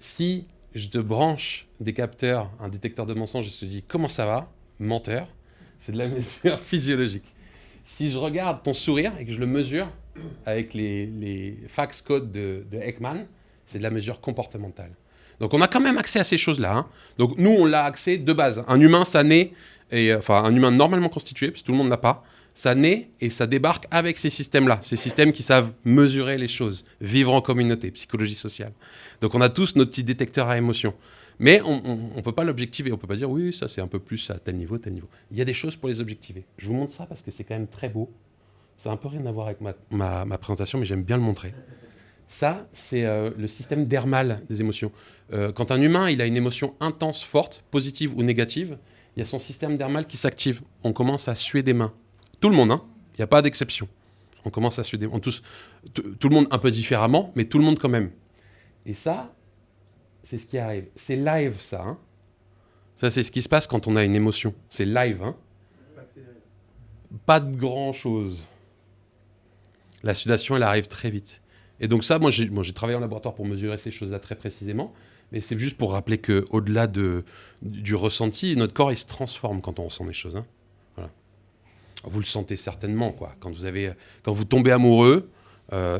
Si je te branche des capteurs, un détecteur de mensonges, et je te dis comment ça va, menteur, c'est de la mesure physiologique. Si je regarde ton sourire et que je le mesure avec les fax codes de Ekman, c'est de la mesure comportementale. Donc on a quand même accès à ces choses-là. Donc nous, on l'a accès de base. Un humain, ça naît, un humain normalement constitué, parce que tout le monde n'a pas, ça naît et ça débarque avec ces systèmes-là. Ces systèmes qui savent mesurer les choses, vivre en communauté, psychologie sociale. Donc on a tous nos petits détecteurs à émotions. Mais on ne peut pas l'objectiver, on ne peut pas dire oui, ça c'est un peu plus à tel niveau, tel niveau. Il y a des choses pour les objectiver. Je vous montre ça parce que c'est quand même très beau. Ça n'a un peu rien à voir avec ma présentation, mais j'aime bien le montrer. Ça, c'est le système dermal des émotions. Quand un humain il a une émotion intense, forte, positive ou négative, il y a son système dermal qui s'active. On commence à suer des mains. Tout le monde, il n'y a pas d'exception. On commence à suer des mains. Tout le monde un peu différemment, mais tout le monde quand même. Et ça... c'est ce qui arrive. C'est live, ça. Ça, c'est ce qui se passe quand on a une émotion. C'est live. Pas de grand-chose. La sudation, elle arrive très vite. Et donc ça, moi, j'ai travaillé en laboratoire pour mesurer ces choses-là très précisément. Mais c'est juste pour rappeler qu'au-delà du ressenti, notre corps, il se transforme quand on ressent des choses. Voilà. Vous le sentez certainement, quoi. Quand vous tombez amoureux,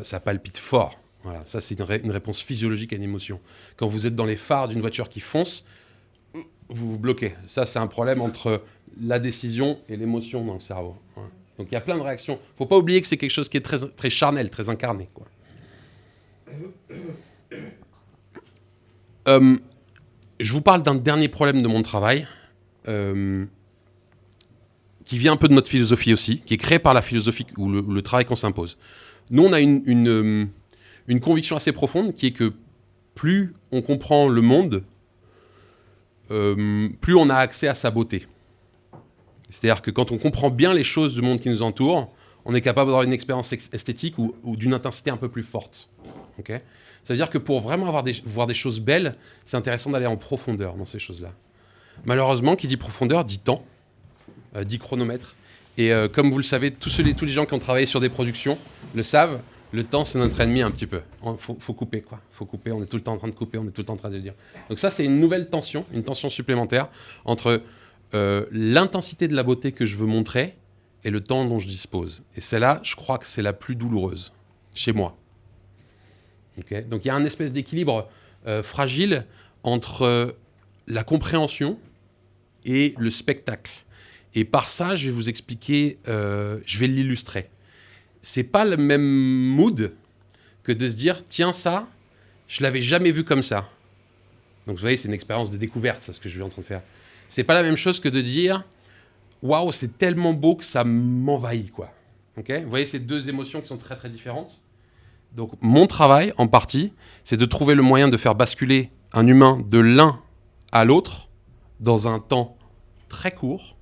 ça palpite fort. Voilà, ça c'est une réponse physiologique à une émotion. Quand vous êtes dans les phares d'une voiture qui fonce, vous vous bloquez. Ça c'est un problème entre la décision et l'émotion dans le cerveau. Donc il y a plein de réactions. Faut pas oublier que c'est quelque chose qui est très, très charnel, très incarné, quoi. Je vous parle d'un dernier problème de mon travail, qui vient un peu de notre philosophie aussi, qui est créé par la philosophie ou le travail qu'on s'impose. Nous, on a une conviction assez profonde qui est que plus on comprend le monde, plus on a accès à sa beauté. C'est-à-dire que quand on comprend bien les choses du monde qui nous entoure, on est capable d'avoir une expérience esthétique ou d'une intensité un peu plus forte. Okay, ça veut dire que pour vraiment voir des choses belles, c'est intéressant d'aller en profondeur dans ces choses-là. Malheureusement, qui dit profondeur dit temps, dit chronomètre. Et comme vous le savez, tous les gens qui ont travaillé sur des productions le savent, le temps, c'est notre ennemi un petit peu. Faut couper, quoi. Faut couper, on est tout le temps en train de couper, on est tout le temps en train de le dire. Donc ça, c'est une nouvelle tension, une tension supplémentaire entre l'intensité de la beauté que je veux montrer et le temps dont je dispose. Et celle-là, je crois que c'est la plus douloureuse, chez moi. Okay, donc il y a un espèce d'équilibre fragile entre la compréhension et le spectacle. Et par ça, je vais vous expliquer, je vais l'illustrer. C'est pas le même mood que de se dire, tiens, ça, je l'avais jamais vu comme ça. Donc vous voyez, c'est une expérience de découverte, c'est ce que je suis en train de faire. C'est pas la même chose que de dire, waouh, c'est tellement beau que ça m'envahit, quoi. Okay, vous voyez ces deux émotions qui sont très très différentes. Donc mon travail, en partie, c'est de trouver le moyen de faire basculer un humain de l'un à l'autre dans un temps très court,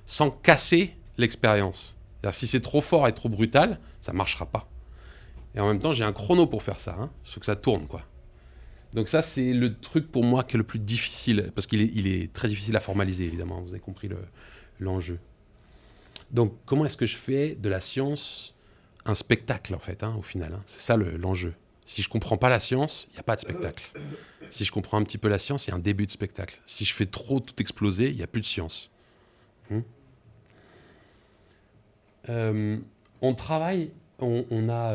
sans casser l'expérience. C'est-à-dire, si c'est trop fort et trop brutal, ça ne marchera pas. Et en même temps, j'ai un chrono pour faire ça, hein, faut que ça tourne, quoi. Donc ça, c'est le truc pour moi qui est le plus difficile, parce qu'il est très difficile à formaliser, évidemment, vous avez compris l'enjeu. Donc comment est-ce que je fais de la science un spectacle, en fait, hein, au final, hein. C'est ça l'enjeu. Si je ne comprends pas la science, il n'y a pas de spectacle. Si je comprends un petit peu la science, il y a un début de spectacle. Si je fais trop tout exploser, il n'y a plus de science. On travaille, on a...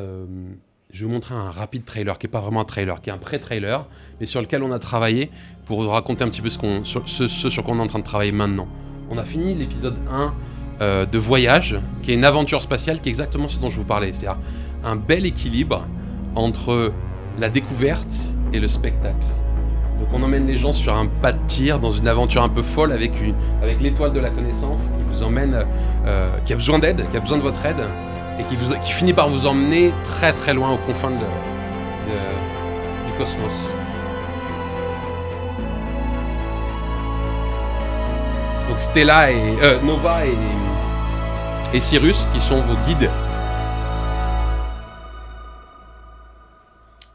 je vais vous montrer un rapide trailer, qui n'est pas vraiment un trailer, qui est un pré-trailer, mais sur lequel on a travaillé pour vous raconter un petit peu ce sur quoi on est en train de travailler maintenant. On a fini l'épisode 1 de Voyage, qui est une aventure spatiale, qui est exactement ce dont je vous parlais. C'est-à-dire un bel équilibre entre la découverte et le spectacle. Donc on emmène les gens sur un pas de tir, dans une aventure un peu folle, avec l'étoile de la connaissance, qui vous emmène, qui a besoin d'aide, qui a besoin de votre aide, et qui finit par vous emmener très très loin aux confins du cosmos. Donc Stella et Nova et Cyrus qui sont vos guides.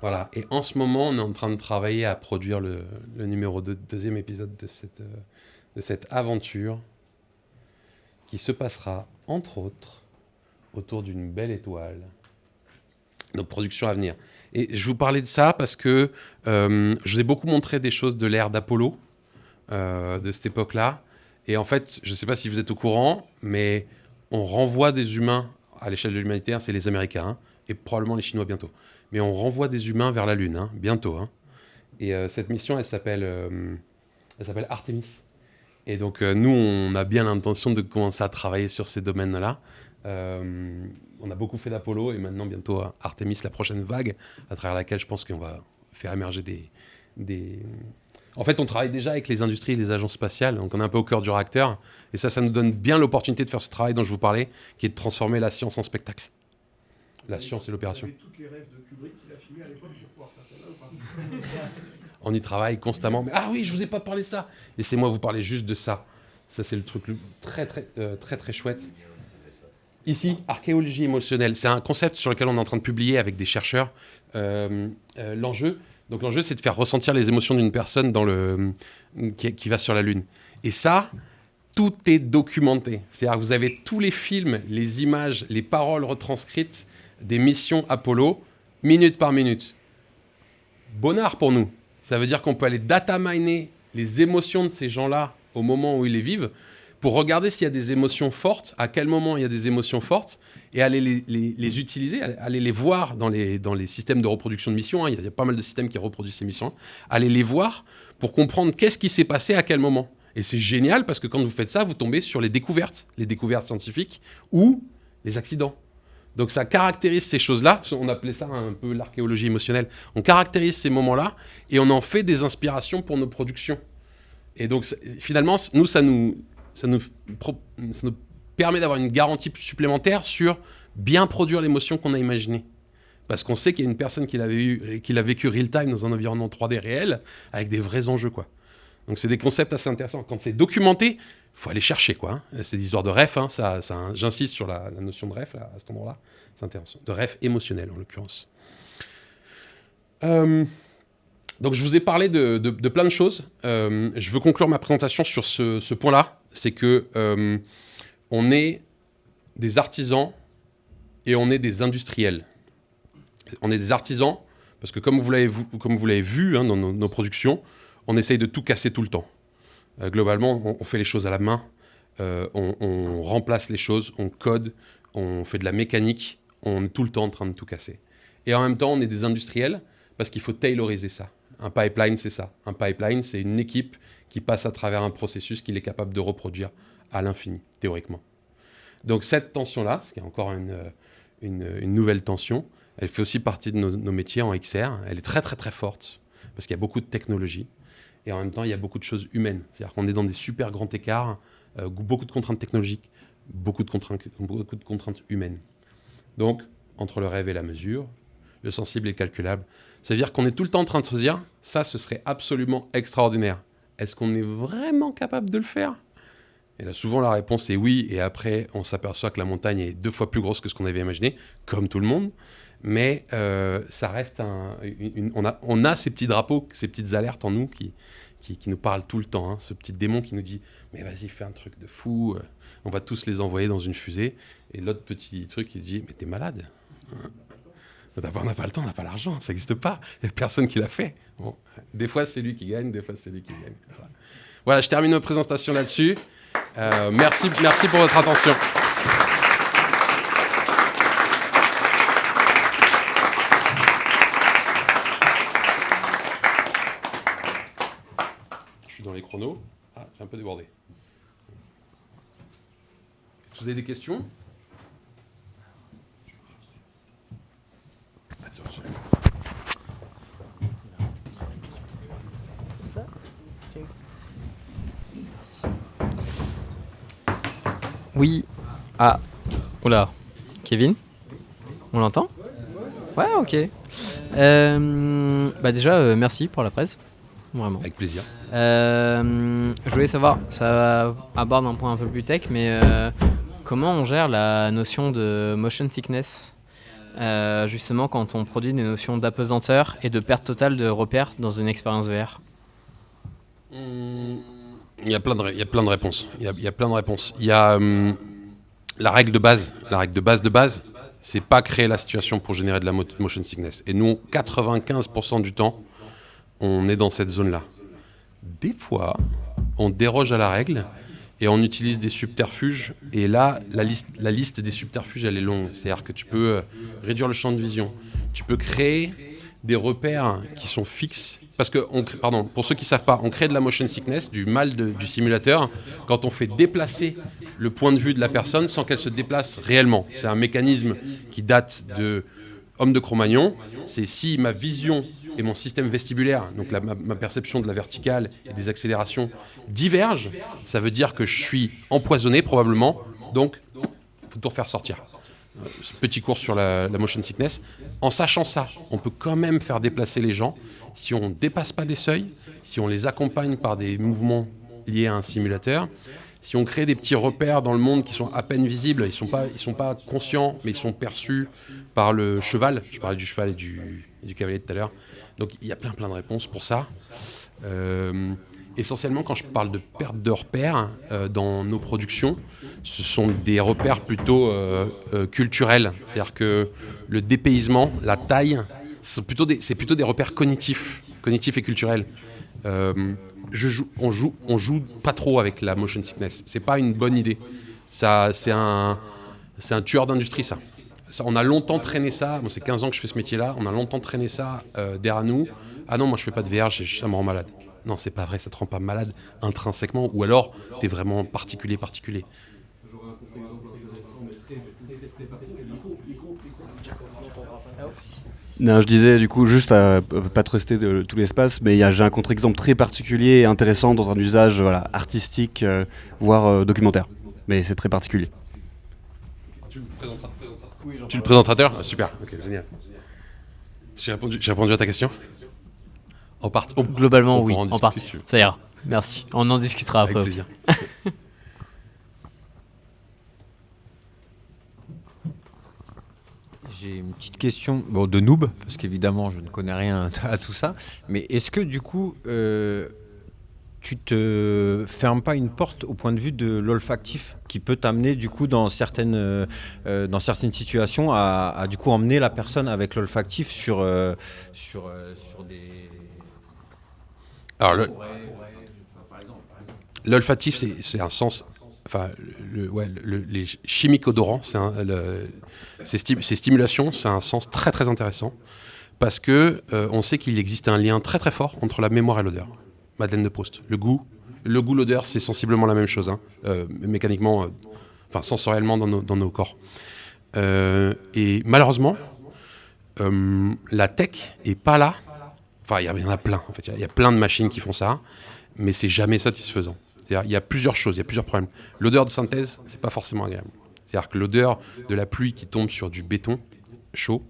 Voilà, et en ce moment, on est en train de travailler à produire le numéro 2, deuxième épisode de cette aventure qui se passera, entre autres, autour d'une belle étoile. Donc, production à venir. Et je vous parlais de ça parce que je vous ai beaucoup montré des choses de l'ère d'Apollo, de cette époque-là. Et en fait, je ne sais pas si vous êtes au courant, mais on renvoie des humains à l'échelle de l'humanité, c'est les Américains, hein, et probablement les Chinois bientôt. Mais on renvoie des humains vers la Lune, hein, bientôt. Hein. Et cette mission, elle s'appelle Artemis. Et donc, nous, on a bien l'intention de commencer à travailler sur ces domaines-là. On a beaucoup fait d'Apollo et maintenant, bientôt, Artemis, la prochaine vague, à travers laquelle je pense qu'on va faire émerger des... En fait, on travaille déjà avec les industries et les agences spatiales, donc on est un peu au cœur du réacteur. Et ça nous donne bien l'opportunité de faire ce travail dont je vous parlais, qui est de transformer la science en spectacle. La science et l'opération. Vous avez toutes les rêves de Kubrick qu'il a filmé à l'époque pour pouvoir faire celle-là ou pas? On y travaille constamment. Mais, ah oui, je vous ai pas parlé de ça. Laissez-moi vous parler juste de ça. Ça, c'est le truc très chouette. Ici, archéologie émotionnelle. C'est un concept sur lequel on est en train de publier avec des chercheurs. L'enjeu, c'est de faire ressentir les émotions d'une personne qui va sur la Lune. Et ça, tout est documenté. C'est-à-dire que vous avez tous les films, les images, les paroles retranscrites des missions Apollo, minute par minute. Bonnard pour nous. Ça veut dire qu'on peut aller data miner les émotions de ces gens-là au moment où ils les vivent, pour regarder s'il y a des émotions fortes, à quel moment il y a des émotions fortes, et aller les utiliser, aller les voir dans les systèmes de reproduction de missions. Hein. Il y a pas mal de systèmes qui reproduisent ces missions. Aller les voir pour comprendre qu'est-ce qui s'est passé à quel moment. Et c'est génial parce que quand vous faites ça, vous tombez sur les découvertes scientifiques ou les accidents. Donc ça caractérise ces choses-là, on appelait ça un peu l'archéologie émotionnelle, on caractérise ces moments-là et on en fait des inspirations pour nos productions. Et donc finalement, nous, ça nous permet d'avoir une garantie supplémentaire sur bien produire l'émotion qu'on a imaginée. Parce qu'on sait qu'il y a une personne qui l'a vécu real-time dans un environnement 3D réel, avec des vrais enjeux, quoi. Donc c'est des concepts assez intéressants. Quand c'est documenté, il faut aller chercher, quoi. C'est des histoires de ref, hein. J'insiste sur la notion de ref, là, à cet endroit-là. C'est intéressant. De ref émotionnel, en l'occurrence. Donc je vous ai parlé de plein de choses. Je veux conclure ma présentation sur ce point-là. C'est que on est des artisans et on est des industriels. On est des artisans parce que comme vous l'avez vu hein, dans nos productions, on essaye de tout casser tout le temps. Globalement, on fait les choses à la main, on remplace les choses, on code, on fait de la mécanique, on est tout le temps en train de tout casser. Et en même temps, on est des industriels parce qu'il faut tailoriser ça. Un pipeline, c'est ça. Un pipeline, c'est une équipe qui passe à travers un processus qu'il est capable de reproduire à l'infini, théoriquement. Donc cette tension-là, ce qui est encore une nouvelle tension, elle fait aussi partie de nos métiers en XR. Elle est très très très forte parce qu'il y a beaucoup de technologie et en même temps il y a beaucoup de choses humaines. C'est-à-dire qu'on est dans des super grands écarts, beaucoup de contraintes technologiques, beaucoup de contraintes humaines. Donc entre le rêve et la mesure, le sensible et le calculable, ça veut dire qu'on est tout le temps en train de se dire ça, ce serait absolument extraordinaire. Est-ce qu'on est vraiment capable de le faire ? Et là, souvent, la réponse est oui. Et après, on s'aperçoit que la montagne est 2 fois plus grosse que ce qu'on avait imaginé, comme tout le monde. Mais ça reste on a ces petits drapeaux, ces petites alertes en nous qui nous parlent tout le temps. Hein. Ce petit démon qui nous dit « Mais vas-y, fais un truc de fou. On va tous les envoyer dans une fusée. » Et l'autre petit truc qui dit « Mais t'es malade. On n'a pas le temps, on n'a pas l'argent. Ça n'existe pas. Il n'y a personne qui l'a fait. » Bon. Des fois, c'est lui qui gagne. Des fois, c'est lui qui gagne. Voilà, je termine ma présentation là-dessus. Merci pour votre attention. Je suis dans les chronos. Ah, j'ai un peu débordé. Vous avez des questions ? Oui. Ah. Oula. Kevin ? On l'entend ? Ouais, ok. Déjà, merci pour la presse. Vraiment. Avec plaisir. Je voulais savoir, ça aborde un point un peu plus tech, mais comment on gère la notion de motion sickness justement quand on produit des notions d'apesanteur et de perte totale de repères dans une expérience VR ? Il y a plein de réponses. Il y a plein de réponses. Il y a la règle de base. La règle de base, c'est pas créer la situation pour générer de la motion sickness. Et nous, 95% du temps, on est dans cette zone-là. Des fois, on déroge à la règle et on utilise des subterfuges. Et là, la liste des subterfuges, elle est longue. C'est-à-dire que tu peux réduire le champ de vision. Tu peux créer des repères qui sont fixes. Parce que, pour ceux qui ne savent pas, on crée de la motion sickness, du mal du simulateur, quand on fait déplacer le point de vue de la personne sans qu'elle se déplace réellement. C'est un mécanisme qui date de Homme de Cro-Magnon. C'est si ma vision et mon système vestibulaire, donc ma perception de la verticale et des accélérations, divergent, ça veut dire que je suis empoisonné probablement, donc il faut tout refaire sortir. Petit cours sur la motion sickness. En sachant ça, on peut quand même faire déplacer les gens si on ne dépasse pas des seuils, si on les accompagne par des mouvements liés à un simulateur, si on crée des petits repères dans le monde qui sont à peine visibles, ils sont pas conscients, mais ils sont perçus par le cheval. Je parlais du cheval et du cavalier tout à l'heure. Donc il y a plein de réponses pour ça. Essentiellement, quand je parle de perte de repères dans nos productions, ce sont des repères plutôt culturels. C'est-à-dire que le dépaysement, la taille, c'est plutôt des repères cognitifs et culturels. On joue pas trop avec la motion sickness. C'est pas une bonne idée. C'est un tueur d'industrie, ça. On a longtemps traîné ça. Bon, c'est 15 ans que je fais ce métier-là. On a longtemps traîné ça derrière nous. Ah non, moi je fais pas de VR, ça me rend malade. Non, c'est pas vrai, ça te rend pas malade intrinsèquement, ou alors t'es vraiment particulier. J'aurais un contre-exemple intéressant, mais très particulier. Non, je disais du coup juste à pas truster de tout l'espace, mais j'ai un contre-exemple très particulier et intéressant dans un usage artistique, voire documentaire. Mais c'est très particulier. Tu le présentateur ah, super, ok, génial. J'ai répondu à ta question. Globalement, on oui, pourra en en partie. discuter, si tu veux. Ça ira. Merci. On en discutera Avec après. plaisir. J'ai une petite question de noob, parce qu'évidemment je ne connais rien à tout ça, mais est-ce que du coup tu te fermes pas une porte au point de vue de l'olfactif qui peut t'amener du coup dans certaines situations à du coup emmener la personne avec l'olfactif sur des... Alors, l'olfactif, c'est un sens. Enfin, les chimiques odorants, ces stimulations, c'est un sens très très intéressant parce que on sait qu'il existe un lien très très fort entre la mémoire et l'odeur. Madeleine de Proust. Le goût, l'odeur, c'est sensiblement la même chose, hein, mécaniquement, enfin sensoriellement dans nos corps. Et malheureusement, la tech est pas là. Enfin, il y en a plein. En fait, il y a plein de machines qui font ça, mais c'est jamais satisfaisant. C'est-à-dire, il y a plusieurs choses, il y a plusieurs problèmes. L'odeur de synthèse, c'est pas forcément agréable. C'est-à-dire que l'odeur de la pluie qui tombe sur du béton chaud,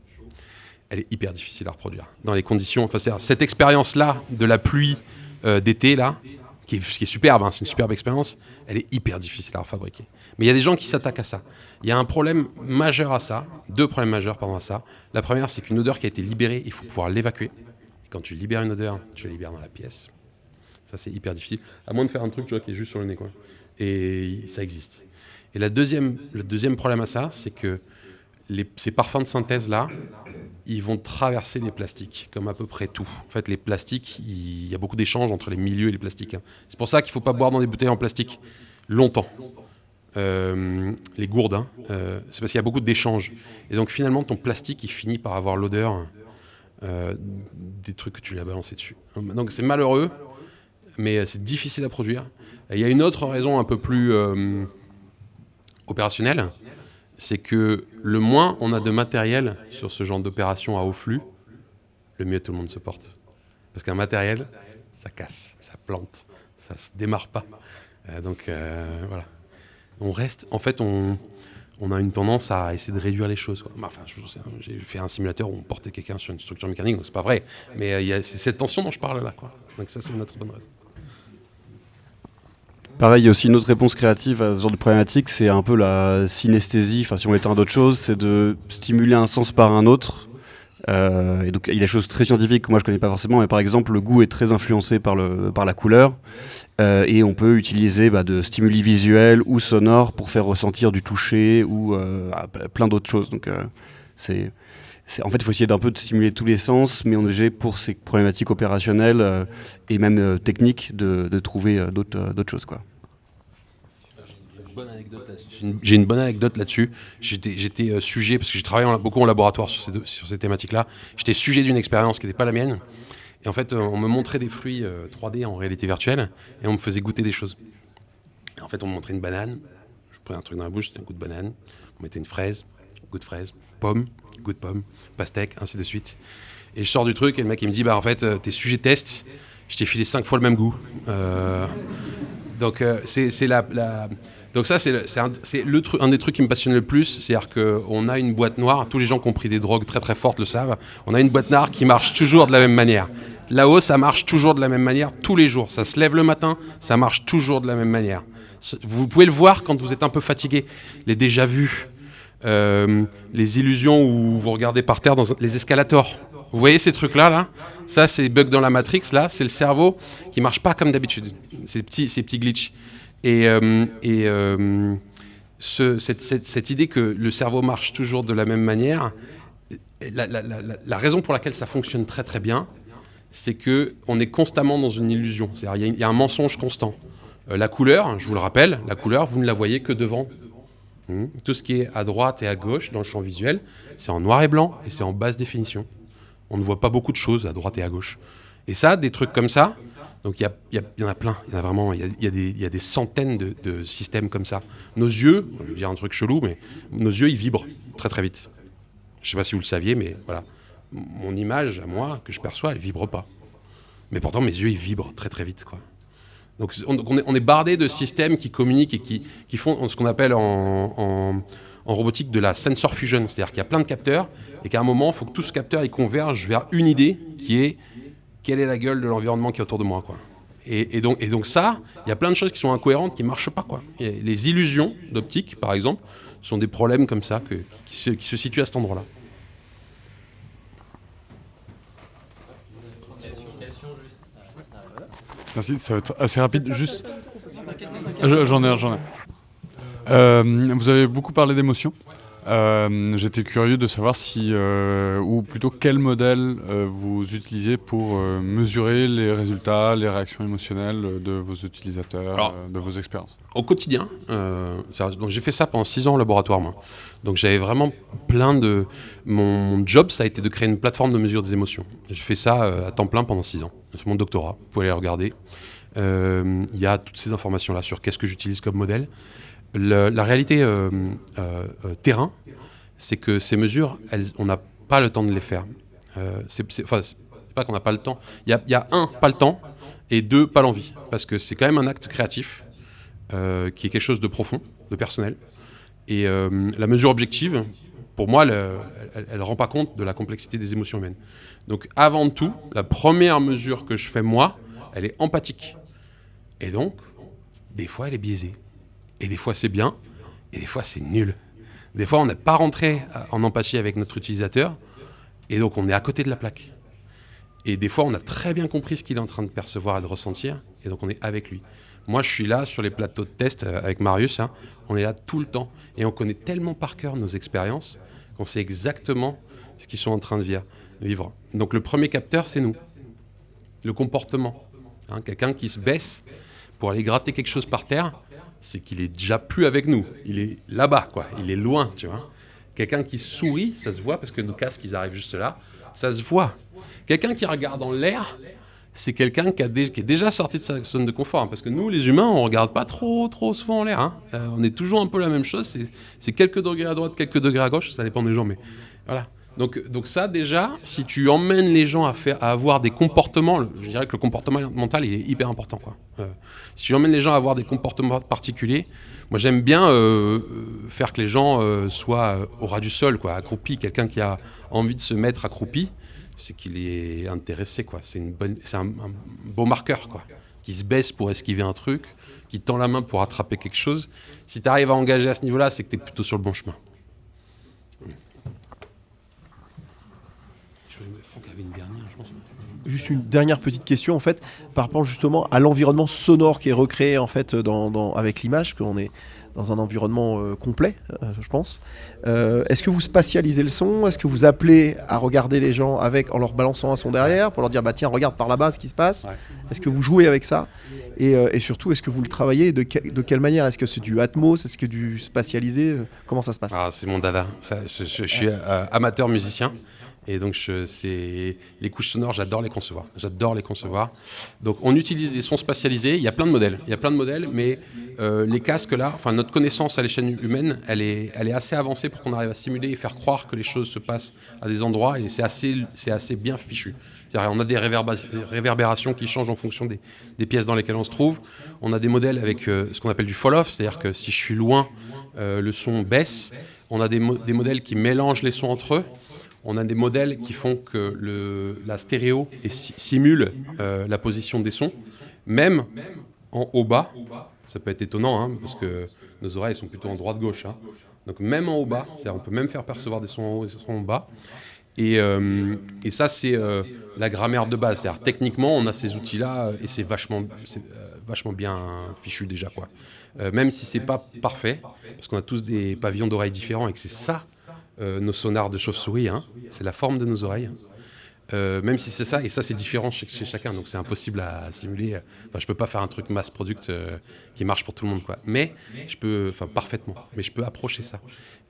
elle est hyper difficile à reproduire. Dans les conditions, enfin, c'est-à-dire, cette expérience-là de la pluie d'été, là, qui est superbe, hein, c'est une superbe expérience, elle est hyper difficile à refabriquer. Mais il y a des gens qui s'attaquent à ça. Il y a un problème majeur à ça, deux problèmes majeurs à ça. La première, c'est qu'une odeur qui a été libérée, il faut pouvoir l'évacuer. Et quand tu libères une odeur, tu la libères dans la pièce. Ça, c'est hyper difficile. À moins de faire un truc, tu vois, qui est juste sur le nez, quoi. Et ça existe. Et le deuxième problème à ça, c'est que ces parfums de synthèse-là, ils vont traverser les plastiques, comme à peu près tout. En fait, les plastiques, il y a beaucoup d'échanges entre les milieux et les plastiques, hein. C'est pour ça qu'il ne faut pas boire dans des bouteilles en plastique longtemps. Les gourdes, hein, c'est parce qu'il y a beaucoup d'échanges. Et donc, finalement, ton plastique, il finit par avoir l'odeur des trucs que tu lui as balancé dessus. Donc, c'est malheureux, mais c'est difficile à produire. Il y a une autre raison un peu plus opérationnelle, c'est que le moins on a de matériel sur ce genre d'opération à haut flux, le mieux tout le monde se porte. Parce qu'un matériel, ça casse, ça plante, ça se démarre pas. Donc voilà. On reste, en fait, on a une tendance à essayer de réduire les choses, quoi. Enfin, j'ai fait un simulateur où on portait quelqu'un sur une structure mécanique, donc c'est pas vrai. Mais c'est cette tension dont je parle là, quoi. Donc ça, c'est une autre bonne raison. Pareil, il y a aussi une autre réponse créative à ce genre de problématique, c'est un peu la synesthésie, enfin si on étend à d'autres choses, c'est de stimuler un sens par un autre. Et donc il y a des choses très scientifiques que moi je connais pas forcément, mais par exemple le goût est très influencé par la couleur, et on peut utiliser de stimuli visuels ou sonores pour faire ressentir du toucher ou plein d'autres choses. Donc en fait il faut essayer d'un peu de stimuler tous les sens, mais on est obligé pour ces problématiques opérationnelles et même techniques de trouver d'autres choses, quoi. J'ai une bonne anecdote là-dessus. J'étais sujet, parce que j'ai travaillé beaucoup en laboratoire sur ces thématiques-là, j'étais sujet d'une expérience qui n'était pas la mienne. Et en fait, on me montrait des fruits 3D en réalité virtuelle, et on me faisait goûter des choses. Et en fait, on me montrait une banane, je prenais un truc dans la bouche, c'était un goût de banane, on mettait une fraise, goût de fraise, pomme, goût de pomme, pastèque, ainsi de suite. Et je sors du truc, et le mec il me dit, en fait, t'es sujet de test, je t'ai filé 5 fois le même goût. Donc donc ça, c'est un des trucs qui me passionne le plus, c'est-à-dire qu'on a une boîte noire, tous les gens qui ont pris des drogues très très fortes le savent, on a une boîte noire qui marche toujours de la même manière. Là-haut, ça marche toujours de la même manière, tous les jours. Ça se lève le matin, ça marche toujours de la même manière. Vous pouvez le voir quand vous êtes un peu fatigué, les déjà-vus, les illusions où vous regardez par terre dans les escalators. Vous voyez ces trucs-là, là ? Ça, c'est bug dans la Matrix, là, c'est le cerveau qui marche pas comme d'habitude, ces petits glitches. Cette idée que le cerveau marche toujours de la même manière, la raison pour laquelle ça fonctionne très très bien, c'est qu'on est constamment dans une illusion. C'est-à-dire il y a un mensonge constant. La couleur, je vous le rappelle, la couleur, vous ne la voyez que devant. Tout ce qui est à droite et à gauche dans le champ visuel, c'est en noir et blanc et c'est en basse définition. On ne voit pas beaucoup de choses à droite et à gauche. Et ça, des trucs comme ça, donc il y en a plein, il y en a vraiment, il y a des centaines de systèmes comme ça. Nos yeux, je vais dire un truc chelou, mais nos yeux, ils vibrent très très vite. Je ne sais pas si vous le saviez, mais voilà. mon image à moi que je perçois, elle vibre pas. Mais pourtant, mes yeux, ils vibrent très très vite, quoi. Donc on est bardé de systèmes qui communiquent et qui font ce qu'on appelle en robotique de la sensor fusion. C'est-à-dire qu'il y a plein de capteurs et qu'à un moment, il faut que tout ce capteur il converge vers une idée qui est quelle est la gueule de l'environnement qui est autour de moi, quoi. Et donc ça, il y a plein de choses qui sont incohérentes, qui ne marchent pas, quoi. Et les illusions d'optique, par exemple, sont des problèmes comme ça qui se situent à cet endroit-là. Merci, ça va être assez rapide. Juste, j'en ai. Vous avez beaucoup parlé d'émotions. J'étais curieux de savoir si, ou plutôt quel modèle vous utilisez pour mesurer les résultats, les réactions émotionnelles de vos utilisateurs, Alors, de vos expériences. Au quotidien, donc j'ai fait ça pendant 6 ans au laboratoire, moi. Donc j'avais vraiment plein de... Mon job, ça a été de créer une plateforme de mesure des émotions. J'ai fait ça à temps plein pendant 6 ans. C'est mon doctorat, vous pouvez aller regarder. Il y a toutes ces informations-là sur qu'est-ce que j'utilise comme modèle. La réalité terrain, c'est que ces mesures, on n'a pas le temps de les faire. C'est pas qu'on n'a pas le temps. Il y a un, pas le temps, et deux, pas l'envie. Parce que c'est quand même un acte créatif qui est quelque chose de profond, de personnel. Et la mesure objective, pour moi, elle rend pas compte de la complexité des émotions humaines. Donc avant tout, la première mesure que je fais moi, elle est empathique. Et donc, des fois, elle est biaisée. Et des fois, c'est bien, et des fois, c'est nul. Des fois, on n'est pas rentré en empathie avec notre utilisateur, et donc on est à côté de la plaque. Et des fois, on a très bien compris ce qu'il est en train de percevoir et de ressentir, et donc on est avec lui. Moi, je suis là sur les plateaux de test avec Marius, hein, on est là tout le temps, et on connaît tellement par cœur nos expériences qu'on sait exactement ce qu'ils sont en train de vivre. Donc le premier capteur, c'est nous. Le comportement. Hein, quelqu'un qui se baisse pour aller gratter quelque chose par terre, c'est qu'il est déjà plus avec nous. Il est là-bas, quoi. Il est loin, tu vois. Quelqu'un qui sourit, ça se voit parce que nos casques, ils arrivent juste là. Ça se voit. Quelqu'un qui regarde en l'air, c'est quelqu'un qui est déjà sorti de sa zone de confort. Hein, parce que nous, les humains, on regarde pas trop souvent en l'air. Hein. On est toujours un peu la même chose. C'est quelques degrés à droite, quelques degrés à gauche. Ça dépend des gens, mais voilà. Donc ça, déjà, si tu emmènes les gens à avoir des comportements, je dirais que le comportement mental, il est hyper important, quoi. Si tu emmènes les gens à avoir des comportements particuliers, moi j'aime bien faire que les gens soient au ras du sol, quoi, accroupis. Quelqu'un qui a envie de se mettre accroupi, c'est qu'il est intéressé, quoi. C'est un beau marqueur, quoi. Qui se baisse pour esquiver un truc, qui tend la main pour attraper quelque chose. Si tu arrives à engager à ce niveau-là, c'est que tu es plutôt sur le bon chemin. Franck avait une dernière, je pense. Juste une dernière petite question en fait, par rapport justement à l'environnement sonore qui est recréé en fait avec l'image, parce qu'on est dans un environnement complet, je pense. Est-ce que vous spatialisez le son? Est-ce que vous appelez à regarder les gens en leur balançant un son derrière pour leur dire bah tiens regarde par là-bas ce qui se passe? Ouais. Est-ce que vous jouez avec ça? Et surtout est-ce que vous le travaillez de quelle manière? Est-ce que c'est du Atmos? Est-ce que du spatialisé? Comment ça se passe? C'est mon dada. Je suis amateur musicien. Et donc, les couches sonores, j'adore les concevoir. Donc, on utilise des sons spatialisés. Il y a plein de modèles. Mais les casques, là, enfin, notre connaissance à l'échelle humaine, elle est assez avancée pour qu'on arrive à simuler et faire croire que les choses se passent à des endroits. Et c'est assez bien fichu. C'est-à-dire, on a des réverbérations qui changent en fonction des pièces dans lesquelles on se trouve. On a des modèles avec ce qu'on appelle du fall-off. C'est-à-dire que si je suis loin, le son baisse. On a des modèles qui mélangent les sons entre eux. On a des modèles qui font que la stéréo simule la position des sons, même en haut-bas. Ça peut être étonnant, hein, parce que nos oreilles sont plutôt en droite-gauche. Hein. Donc même en haut-bas, on peut même faire percevoir des sons en haut et des sons en bas. Et ça, c'est la grammaire de base. C'est-à-dire, techniquement, on a ces outils-là et c'est vachement bien fichu déjà, quoi. Même si c'est pas parfait, parce qu'on a tous des pavillons d'oreilles différents et que c'est ça, nos sonars de chauve-souris, hein, c'est la forme de nos oreilles. Même si c'est ça, et ça c'est différent chez chacun, donc c'est impossible à simuler. Enfin, je peux pas faire un truc mass product qui marche pour tout le monde, quoi. Mais je peux, parfaitement, mais je peux approcher ça.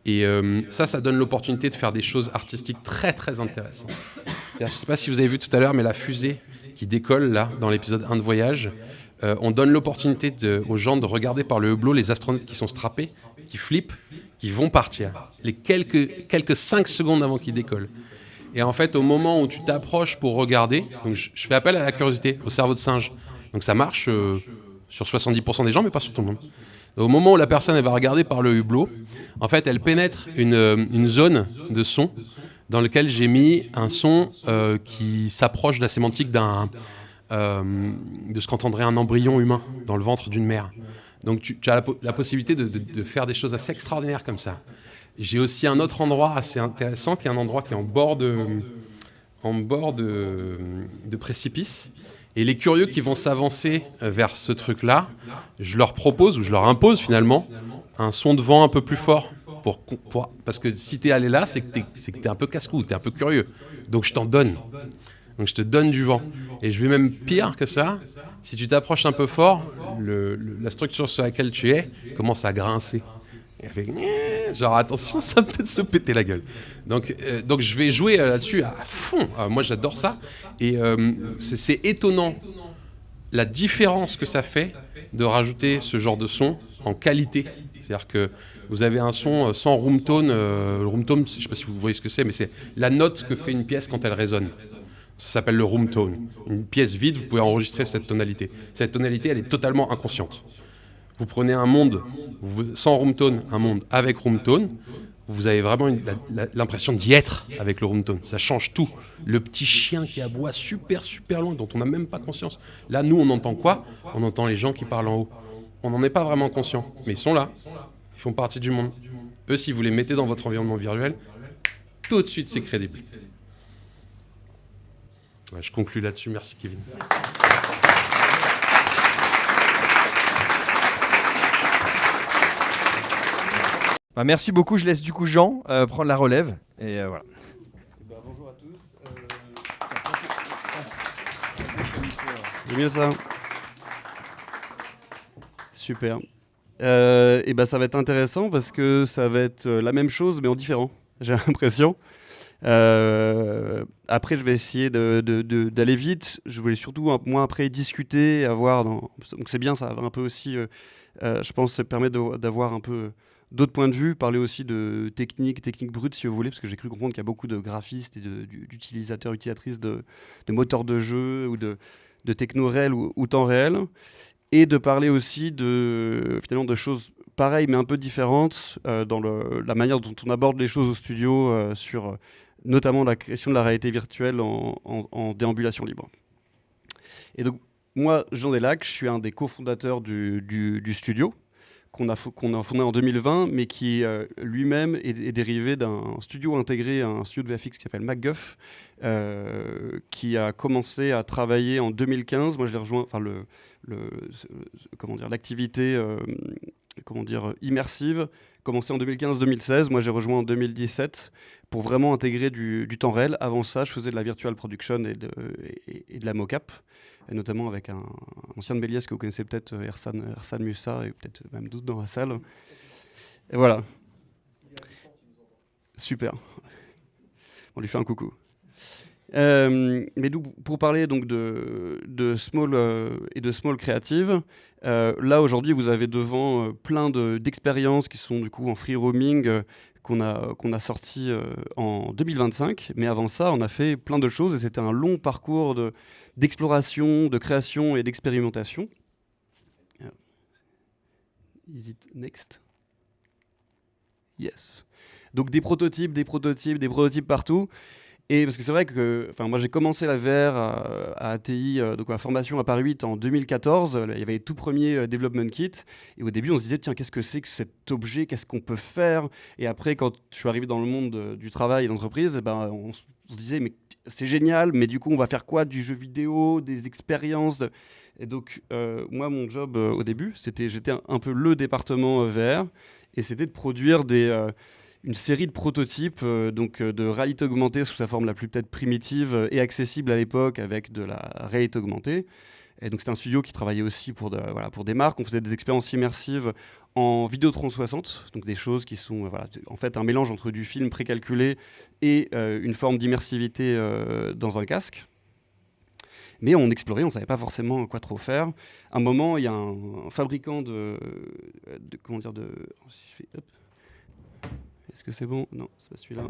Et ça donne l'opportunité de faire des choses artistiques très très intéressantes. Je sais pas si vous avez vu tout à l'heure, mais la fusée qui décolle là dans l'épisode 1 de Voyage, on donne l'opportunité aux gens de regarder par le hublot les astronautes qui sont strappés, qui flippent, qui vont partir, les quelques 5 secondes avant qu'ils décollent. Et en fait, au moment où tu t'approches pour regarder, donc je fais appel à la curiosité, au cerveau de singe. Donc ça marche sur 70% des gens, mais pas sur tout le monde. Donc, au moment où la personne elle va regarder par le hublot, en fait, elle pénètre une zone de son dans lequel j'ai mis un son qui s'approche de la sémantique de ce qu'entendrait un embryon humain dans le ventre d'une mère. Donc tu as la possibilité de faire des choses assez extraordinaires comme ça. J'ai aussi un autre endroit assez intéressant, qui est un endroit qui est en bord de précipice. Et les curieux qui vont s'avancer vers ce truc-là, je leur propose, ou je leur impose finalement, un son de vent un peu plus fort. Parce que si t'es allé là, c'est que t'es un peu casse-cou, t'es un peu curieux. Donc je t'en donne. Donc je te donne du vent. Et je vais même pire que ça. Si tu t'approches un peu fort, la structure sur laquelle tu es commence à grincer. Et elle fait genre attention, ça va peut-être se péter la gueule. Donc je vais jouer là-dessus à fond. Moi j'adore ça. Et c'est étonnant la différence que ça fait de rajouter ce genre de son en qualité. C'est-à-dire que vous avez un son sans room tone. Le room tone, je ne sais pas si vous voyez ce que c'est, mais c'est la note que fait une pièce quand elle résonne. Ça s'appelle le room tone. Une pièce vide, vous pouvez enregistrer cette tonalité. Cette tonalité, elle est totalement inconsciente. Vous prenez un monde sans room tone, un monde avec room tone, vous avez vraiment l'impression d'y être avec le room tone. Ça change tout. Le petit chien qui aboie super super loin, dont on n'a même pas conscience. Là, nous, on entend quoi? On entend les gens qui parlent en haut. On n'en est pas vraiment conscient, mais ils sont là. Ils font partie du monde. Eux, si vous les mettez dans votre environnement virtuel, tout de suite, c'est crédible. Ouais, je conclue là-dessus. Merci, Kevin. Bah, merci beaucoup. Je laisse du coup Jean prendre la relève. Et voilà. Bonjour à tous. C'est mieux ça. Super. Et ben ça va être intéressant parce que ça va être la même chose mais en différent, j'ai l'impression. Après, je vais essayer d'aller vite. Je voulais surtout, moi, après, discuter, avoir... Donc c'est bien, ça va un peu aussi, je pense, ça permet d'avoir un peu d'autres points de vue, parler aussi de technique brute, si vous voulez, parce que j'ai cru comprendre qu'il y a beaucoup de graphistes et d'utilisateurs, utilisatrices de moteurs de jeu ou de techno réel ou temps réel. Et de parler aussi finalement de choses pareilles mais un peu différentes dans la manière dont on aborde les choses au studio sur notamment la création de la réalité virtuelle en déambulation libre. Et donc moi, Jean Delac, je suis un des cofondateurs du studio qu'on a fondé en 2020 mais qui lui-même est dérivé d'un studio intégré à un studio de VFX qui s'appelle MacGuff qui a commencé à travailler en 2015. Moi je l'ai rejoint, enfin l'activité immersive commençait en 2015-2016. Moi j'ai rejoint en 2017 pour vraiment intégrer du temps réel. Avant ça, je faisais de la virtual production et de la mocap, et notamment avec un ancien de Méliès que vous connaissez peut-être, Ersan Musa, et peut-être même d'autres dans la salle. Et voilà. Super. On lui fait un coucou. Mais pour parler donc de Small et de Small Creative, là aujourd'hui vous avez devant plein d'expériences qui sont du coup en free roaming qu'on a sorti en 2025. Mais avant ça, on a fait plein de choses et c'était un long parcours d'exploration, de création et d'expérimentation. Is it next? Yes. Donc des prototypes partout. Et parce que c'est vrai que moi j'ai commencé la VR à ATI, donc ma formation à Paris 8 en 2014. Il y avait les tout premiers Development Kit. Et au début, on se disait, tiens, qu'est-ce que c'est que cet objet? Qu'est-ce qu'on peut faire? Et après, quand je suis arrivé dans le monde du travail et de l'entreprise, on se disait, mais c'est génial, mais du coup, on va faire quoi? Du jeu vidéo, des expériences Et donc, moi, mon job au début, j'étais un peu le département VR. Et c'était de produire une série de prototypes de réalité augmentée sous sa forme la plus peut-être primitive et accessible à l'époque avec de la réalité augmentée. Et donc c'était un studio qui travaillait aussi pour des marques. On faisait des expériences immersives en Vidéotron 60, donc des choses qui sont en fait un mélange entre du film précalculé et une forme d'immersivité dans un casque. Mais on explorait, on ne savait pas forcément quoi trop faire. À un moment, il y a un fabricant Est-ce que c'est bon? Non, c'est pas celui-là.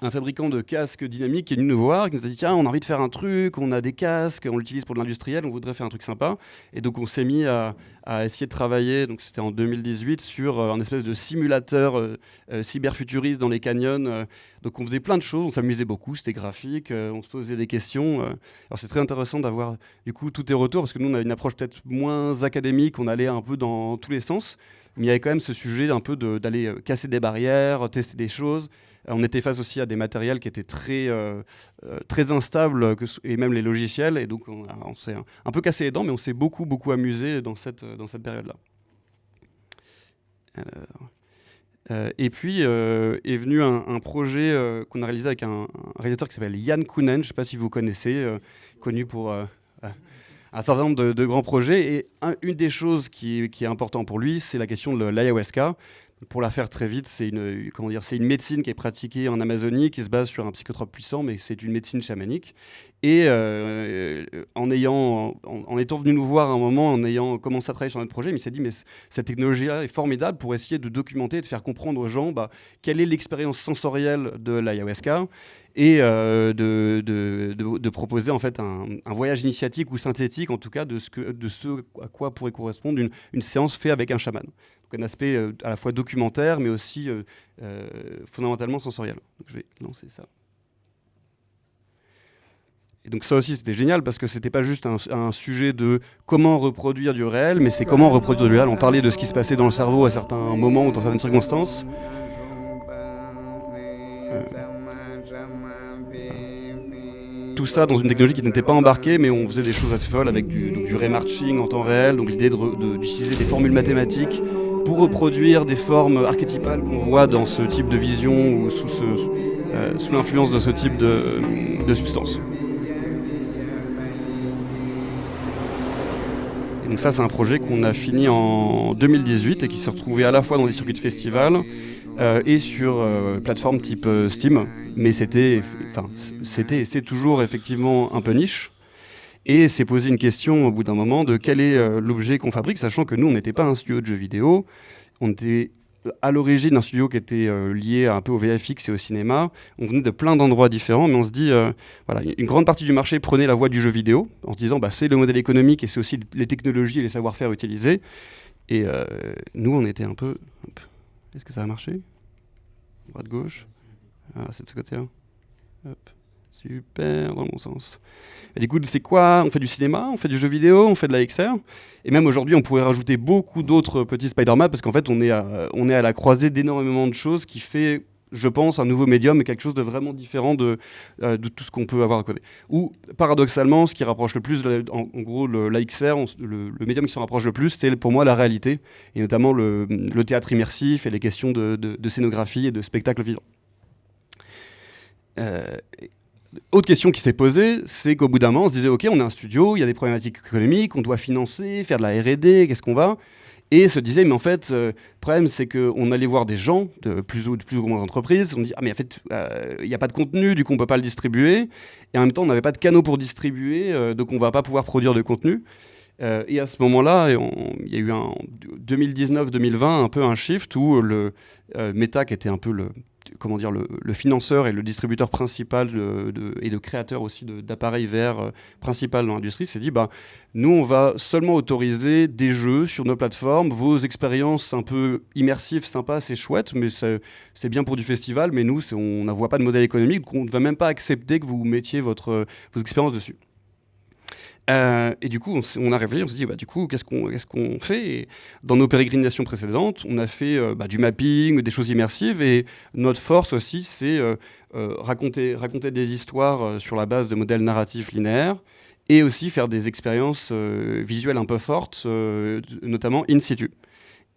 un fabricant de casques dynamiques qui est venu nous voir, qui nous a dit tiens, on a envie de faire un truc, on a des casques, on l'utilise pour de l'industriel, on voudrait faire un truc sympa. Et donc on s'est mis à essayer de travailler, donc c'était en 2018, sur un espèce de simulateur cyberfuturiste dans les canyons. Donc on faisait plein de choses, on s'amusait beaucoup, c'était graphique, on se posait des questions. Alors c'est très intéressant d'avoir du coup tous tes retours, parce que nous on a une approche peut-être moins académique, on allait un peu dans tous les sens, mais il y avait quand même ce sujet un peu d'aller casser des barrières, tester des choses. On était face aussi à des matériels qui étaient très instables, et même les logiciels. Et donc, on s'est un peu cassé les dents, mais on s'est beaucoup amusé dans cette période-là. Et puis, est venu un projet qu'on a réalisé avec un réalisateur qui s'appelle Yann Kounen. Je ne sais pas si vous connaissez, connu pour un certain nombre de grands projets. Et une des choses qui est importante pour lui, c'est la question de l'ayahuasca. Pour la faire très vite, c'est une médecine qui est pratiquée en Amazonie, qui se base sur un psychotrope puissant, mais c'est une médecine chamanique. Et en étant venu nous voir à un moment, en ayant commencé à travailler sur notre projet, il s'est dit mais cette technologie-là est formidable pour essayer de documenter et de faire comprendre aux gens quelle est l'expérience sensorielle de l'ayahuasca et de proposer en fait un voyage initiatique ou synthétique, en tout cas de ce à quoi pourrait correspondre une séance faite avec un chaman. Donc un aspect à la fois documentaire, mais aussi fondamentalement sensoriel. Donc je vais lancer ça. Et donc ça aussi c'était génial parce que c'était pas juste un sujet de comment reproduire du réel, mais c'est comment reproduire du réel. On parlait de ce qui se passait dans le cerveau à certains moments ou dans certaines circonstances. Tout ça dans une technologie qui n'était pas embarquée, mais on faisait des choses assez folles avec du remarching en temps réel, donc l'idée d'utiliser des formules mathématiques pour reproduire des formes archétypales qu'on voit dans ce type de vision ou sous l'influence de ce type de substance. Et donc ça, c'est un projet qu'on a fini en 2018 et qui s'est retrouvé à la fois dans des circuits de festivals et sur plateformes type Steam. Mais c'est toujours effectivement un peu niche. Et s'est posé une question au bout d'un moment de quel est l'objet qu'on fabrique, sachant que nous, on n'était pas un studio de jeux vidéo. On était à l'origine d'un studio qui était lié un peu au VFX et au cinéma. On venait de plein d'endroits différents, mais on se dit, voilà, une grande partie du marché prenait la voie du jeu vidéo, en se disant, c'est le modèle économique et c'est aussi les technologies et les savoir-faire utilisés. Et nous, on était un peu... Est-ce que ça a marché ? Droite-gauche ? Ah, c'est de ce côté-là. Hop. Super, dans le bon sens. Et du coup, c'est quoi ? On fait du cinéma, on fait du jeu vidéo, on fait de la XR. Et même aujourd'hui, on pourrait rajouter beaucoup d'autres petits Spider-Man parce qu'en fait, on est à la croisée d'énormément de choses qui fait, je pense, un nouveau médium et quelque chose de vraiment différent de tout ce qu'on peut avoir à côté. Ou, paradoxalement, ce qui rapproche le plus, en gros, la XR, le médium qui s'en rapproche le plus, c'est pour moi la réalité, et notamment le théâtre immersif et les questions de scénographie et de spectacle vivant. Autre question qui s'est posée, c'est qu'au bout d'un moment, on se disait, OK, on est un studio, il y a des problématiques économiques, on doit financer, faire de la R&D, qu'est-ce qu'on va ? Et se disait, mais en fait, le problème, c'est qu'on allait voir des gens de plus ou moins entreprises, on dit, mais en fait, il n'y a pas de contenu, du coup, on ne peut pas le distribuer. Et en même temps, on n'avait pas de canaux pour distribuer, donc on ne va pas pouvoir produire de contenu. Et à ce moment-là, il y a eu en 2019-2020 un peu un shift où le Meta, qui était un peu le financeur et le distributeur principal et le créateur aussi d'appareils VR principal dans l'industrie, s'est dit, nous, on va seulement autoriser des jeux sur nos plateformes. Vos expériences un peu immersives, sympas, c'est chouette, mais c'est bien pour du festival, mais nous, on ne voit pas de modèle économique, donc on ne va même pas accepter que vous mettiez vos expériences dessus. Et du coup, on a réfléchi, on s'est dit, du coup, qu'est-ce qu'on fait ? Et dans nos pérégrinations précédentes, on a fait du mapping, des choses immersives, et notre force aussi, c'est raconter des histoires sur la base de modèles narratifs linéaires, et aussi faire des expériences visuelles un peu fortes, notamment in situ.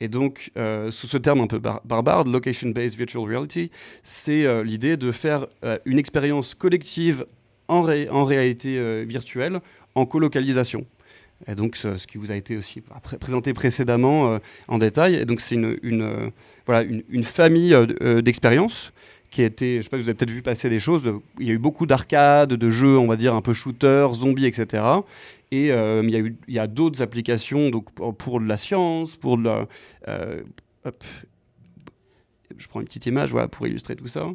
Et donc, sous ce terme un peu barbare, Location-Based Virtual Reality, c'est l'idée de faire une expérience collective en réalité virtuelle, en colocalisation. Et donc, ce qui vous a été aussi présenté précédemment en détail. Et donc, c'est une famille d'expériences qui a été, je ne sais pas, vous avez peut-être vu passer des choses. Il y a eu beaucoup d'arcades, de jeux, on va dire, un peu shooters, zombies, etc. Et il y a d'autres applications donc, pour de la science, je prends une petite image voilà, pour illustrer tout ça.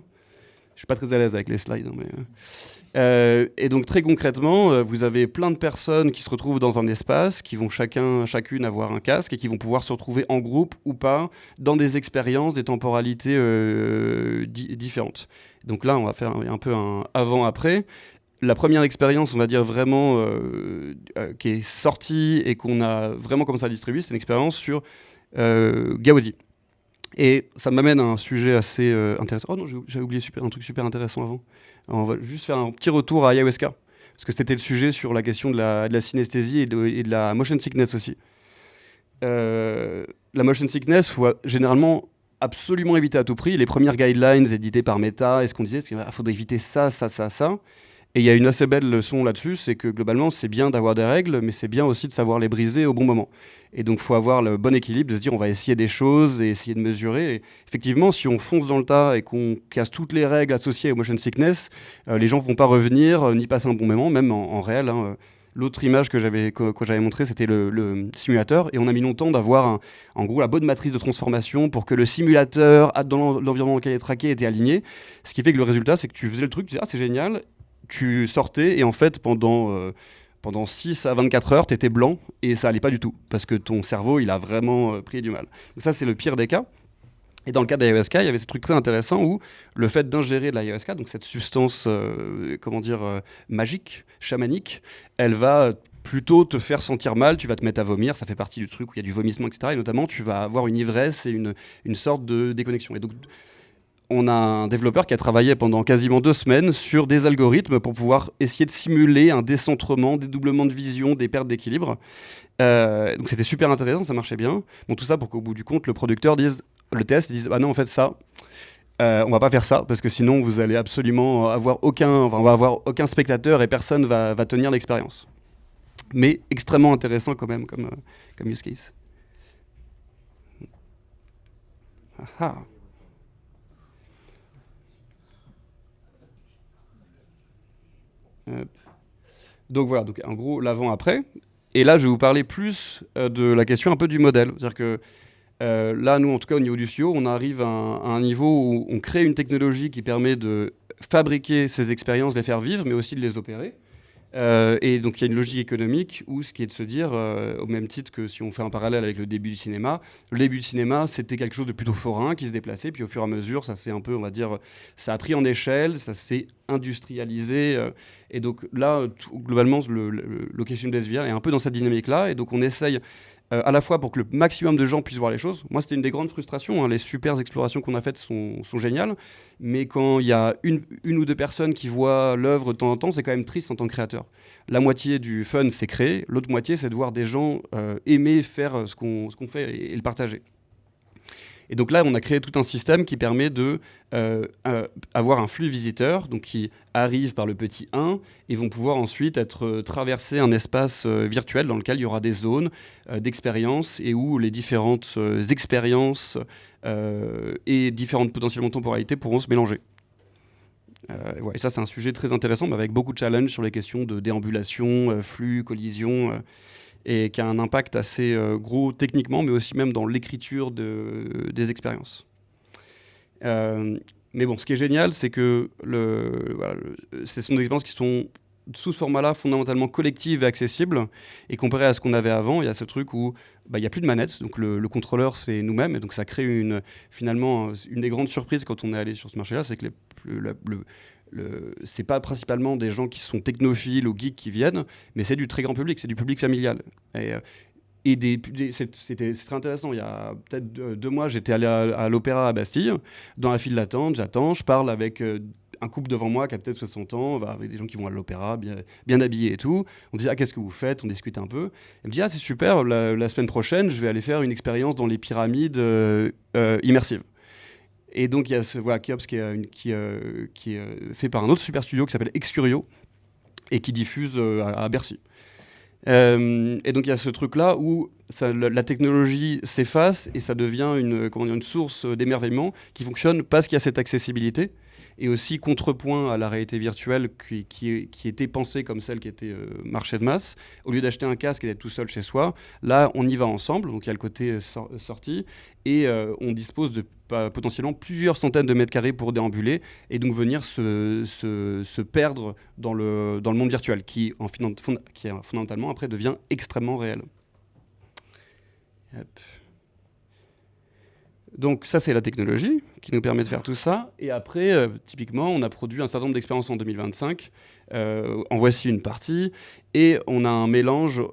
Je suis pas très à l'aise avec les slides. Hein, mais, et donc très concrètement, vous avez plein de personnes qui se retrouvent dans un espace, qui vont chacune avoir un casque et qui vont pouvoir se retrouver en groupe ou pas dans des expériences, des temporalités différentes. Donc là, on va faire un peu un avant-après. La première expérience, on va dire vraiment, qui est sortie et qu'on a vraiment commencé à distribuer, c'est une expérience sur Gaudi. Et ça m'amène à un sujet assez intéressant. Oh non, j'ai oublié un truc super intéressant avant. Alors, on va juste faire un petit retour à ayahuasca, parce que c'était le sujet sur la question de la synesthésie et de la motion sickness aussi. La motion sickness, il faut généralement absolument éviter à tout prix. Les premières guidelines éditées par Meta, et ce qu'on disait, c'est qu'il faudrait éviter ça, ça, ça, ça. Et il y a une assez belle leçon là-dessus, c'est que globalement, c'est bien d'avoir des règles, mais c'est bien aussi de savoir les briser au bon moment. Et donc, il faut avoir le bon équilibre, de se dire on va essayer des choses et essayer de mesurer. Et effectivement, si on fonce dans le tas et qu'on casse toutes les règles associées au motion sickness, les gens ne vont pas revenir, ni passer un bon moment, même en réel. Hein. L'autre image que j'avais montrée, c'était le simulateur. Et on a mis longtemps d'avoir, en gros, la bonne matrice de transformation pour que le simulateur, dans l'environnement dans lequel il est traqué, était aligné. Ce qui fait que le résultat, c'est que tu faisais le truc, tu disais « Ah, c'est génial !» Tu sortais et en fait, pendant 6 à 24 heures, tu étais blanc et ça allait pas du tout parce que ton cerveau, il a vraiment pris du mal. Donc ça, c'est le pire des cas. Et dans le cas de l'ayahuasca, il y avait ce truc très intéressant où le fait d'ingérer de l'ayahuasca, donc cette substance, magique, chamanique, elle va plutôt te faire sentir mal, tu vas te mettre à vomir, ça fait partie du truc où il y a du vomissement, etc. Et notamment, tu vas avoir une ivresse et une sorte de déconnexion. Et donc, on a un développeur qui a travaillé pendant quasiment 2 semaines sur des algorithmes pour pouvoir essayer de simuler un décentrement, dédoublement de vision, des pertes d'équilibre. Donc c'était super intéressant, ça marchait bien. Bon, tout ça pour qu'au bout du compte, le producteur dise, le test, dise ah non, en fait, ça, on va pas faire ça parce que sinon vous allez absolument on va avoir aucun spectateur et personne va tenir l'expérience. Mais extrêmement intéressant quand même comme use case. Ah. Donc voilà, donc en gros l'avant-après. Et là, je vais vous parler plus de la question un peu du modèle. C'est-à-dire que là, nous, en tout cas, au niveau du studio, on arrive à un niveau où on crée une technologie qui permet de fabriquer ces expériences, de les faire vivre, mais aussi de les opérer. Et donc il y a une logique économique où ce qui est de se dire, au même titre que si on fait un parallèle avec le début du cinéma, c'était quelque chose de plutôt forain qui se déplaçait, puis au fur et à mesure ça s'est un peu, on va dire, ça a pris en échelle, ça s'est industrialisé, et donc là globalement le Location Desk VR est un peu dans cette dynamique là, et donc on essaye à la fois pour que le maximum de gens puissent voir les choses. Moi, c'était une des grandes frustrations. Hein. Les super explorations qu'on a faites sont géniales. Mais quand il y a une ou 2 personnes qui voient l'œuvre de temps en temps, c'est quand même triste en tant que créateur. La moitié du fun, c'est créer. L'autre moitié, c'est de voir des gens aimer faire ce qu'on fait et le partager. Et donc là, on a créé tout un système qui permet de avoir un flux visiteur, donc qui arrive par le petit 1 et vont pouvoir ensuite être traverser un espace virtuel dans lequel il y aura des zones d'expérience et où les différentes expériences et différentes potentiellement temporalités pourront se mélanger. Ouais, et ça, c'est un sujet très intéressant, mais avec beaucoup de challenges sur les questions de déambulation, flux, collision. Et qui a un impact assez gros techniquement, mais aussi même dans l'écriture des expériences. Mais bon, ce qui est génial, c'est que ce sont des expériences qui sont sous ce format-là fondamentalement collectives et accessibles. Et comparé à ce qu'on avait avant, il y a ce truc où il n'y a plus de manette, donc le contrôleur, c'est nous-mêmes. Et donc ça crée finalement une des grandes surprises quand on est allé sur ce marché-là, c'est que c'est pas principalement des gens qui sont technophiles ou geeks qui viennent, mais c'est du très grand public, c'est du public familial. C'était très intéressant. Il y a peut-être 2 mois, j'étais allé à l'Opéra à Bastille, dans la file d'attente, j'attends, je parle avec un couple devant moi qui a peut-être 60 ans, avec des gens qui vont à l'Opéra, bien habillés et tout. On dit « Ah, qu'est-ce que vous faites ?» On discute un peu. Elle me dit « Ah, c'est super, la semaine prochaine, je vais aller faire une expérience dans les pyramides immersives. » Et donc il y a ce Keops qui est fait par un autre super studio qui s'appelle Excurio et qui diffuse à Bercy. Et donc il y a ce truc-là où la technologie s'efface et ça devient une source d'émerveillement qui fonctionne parce qu'il y a cette accessibilité. et aussi contrepoint à la réalité virtuelle qui était pensée comme celle qui était marché de masse. Au lieu d'acheter un casque et d'être tout seul chez soi, là on y va ensemble, donc il y a le côté sortie, et on dispose de potentiellement plusieurs centaines de mètres carrés pour déambuler et donc venir se perdre dans le monde virtuel qui fondamentalement après devient extrêmement réel. Hop. Donc ça c'est la technologie qui nous permet de faire tout ça, et après typiquement on a produit un certain nombre d'expériences en 2025, en voici une partie, et on a un mélange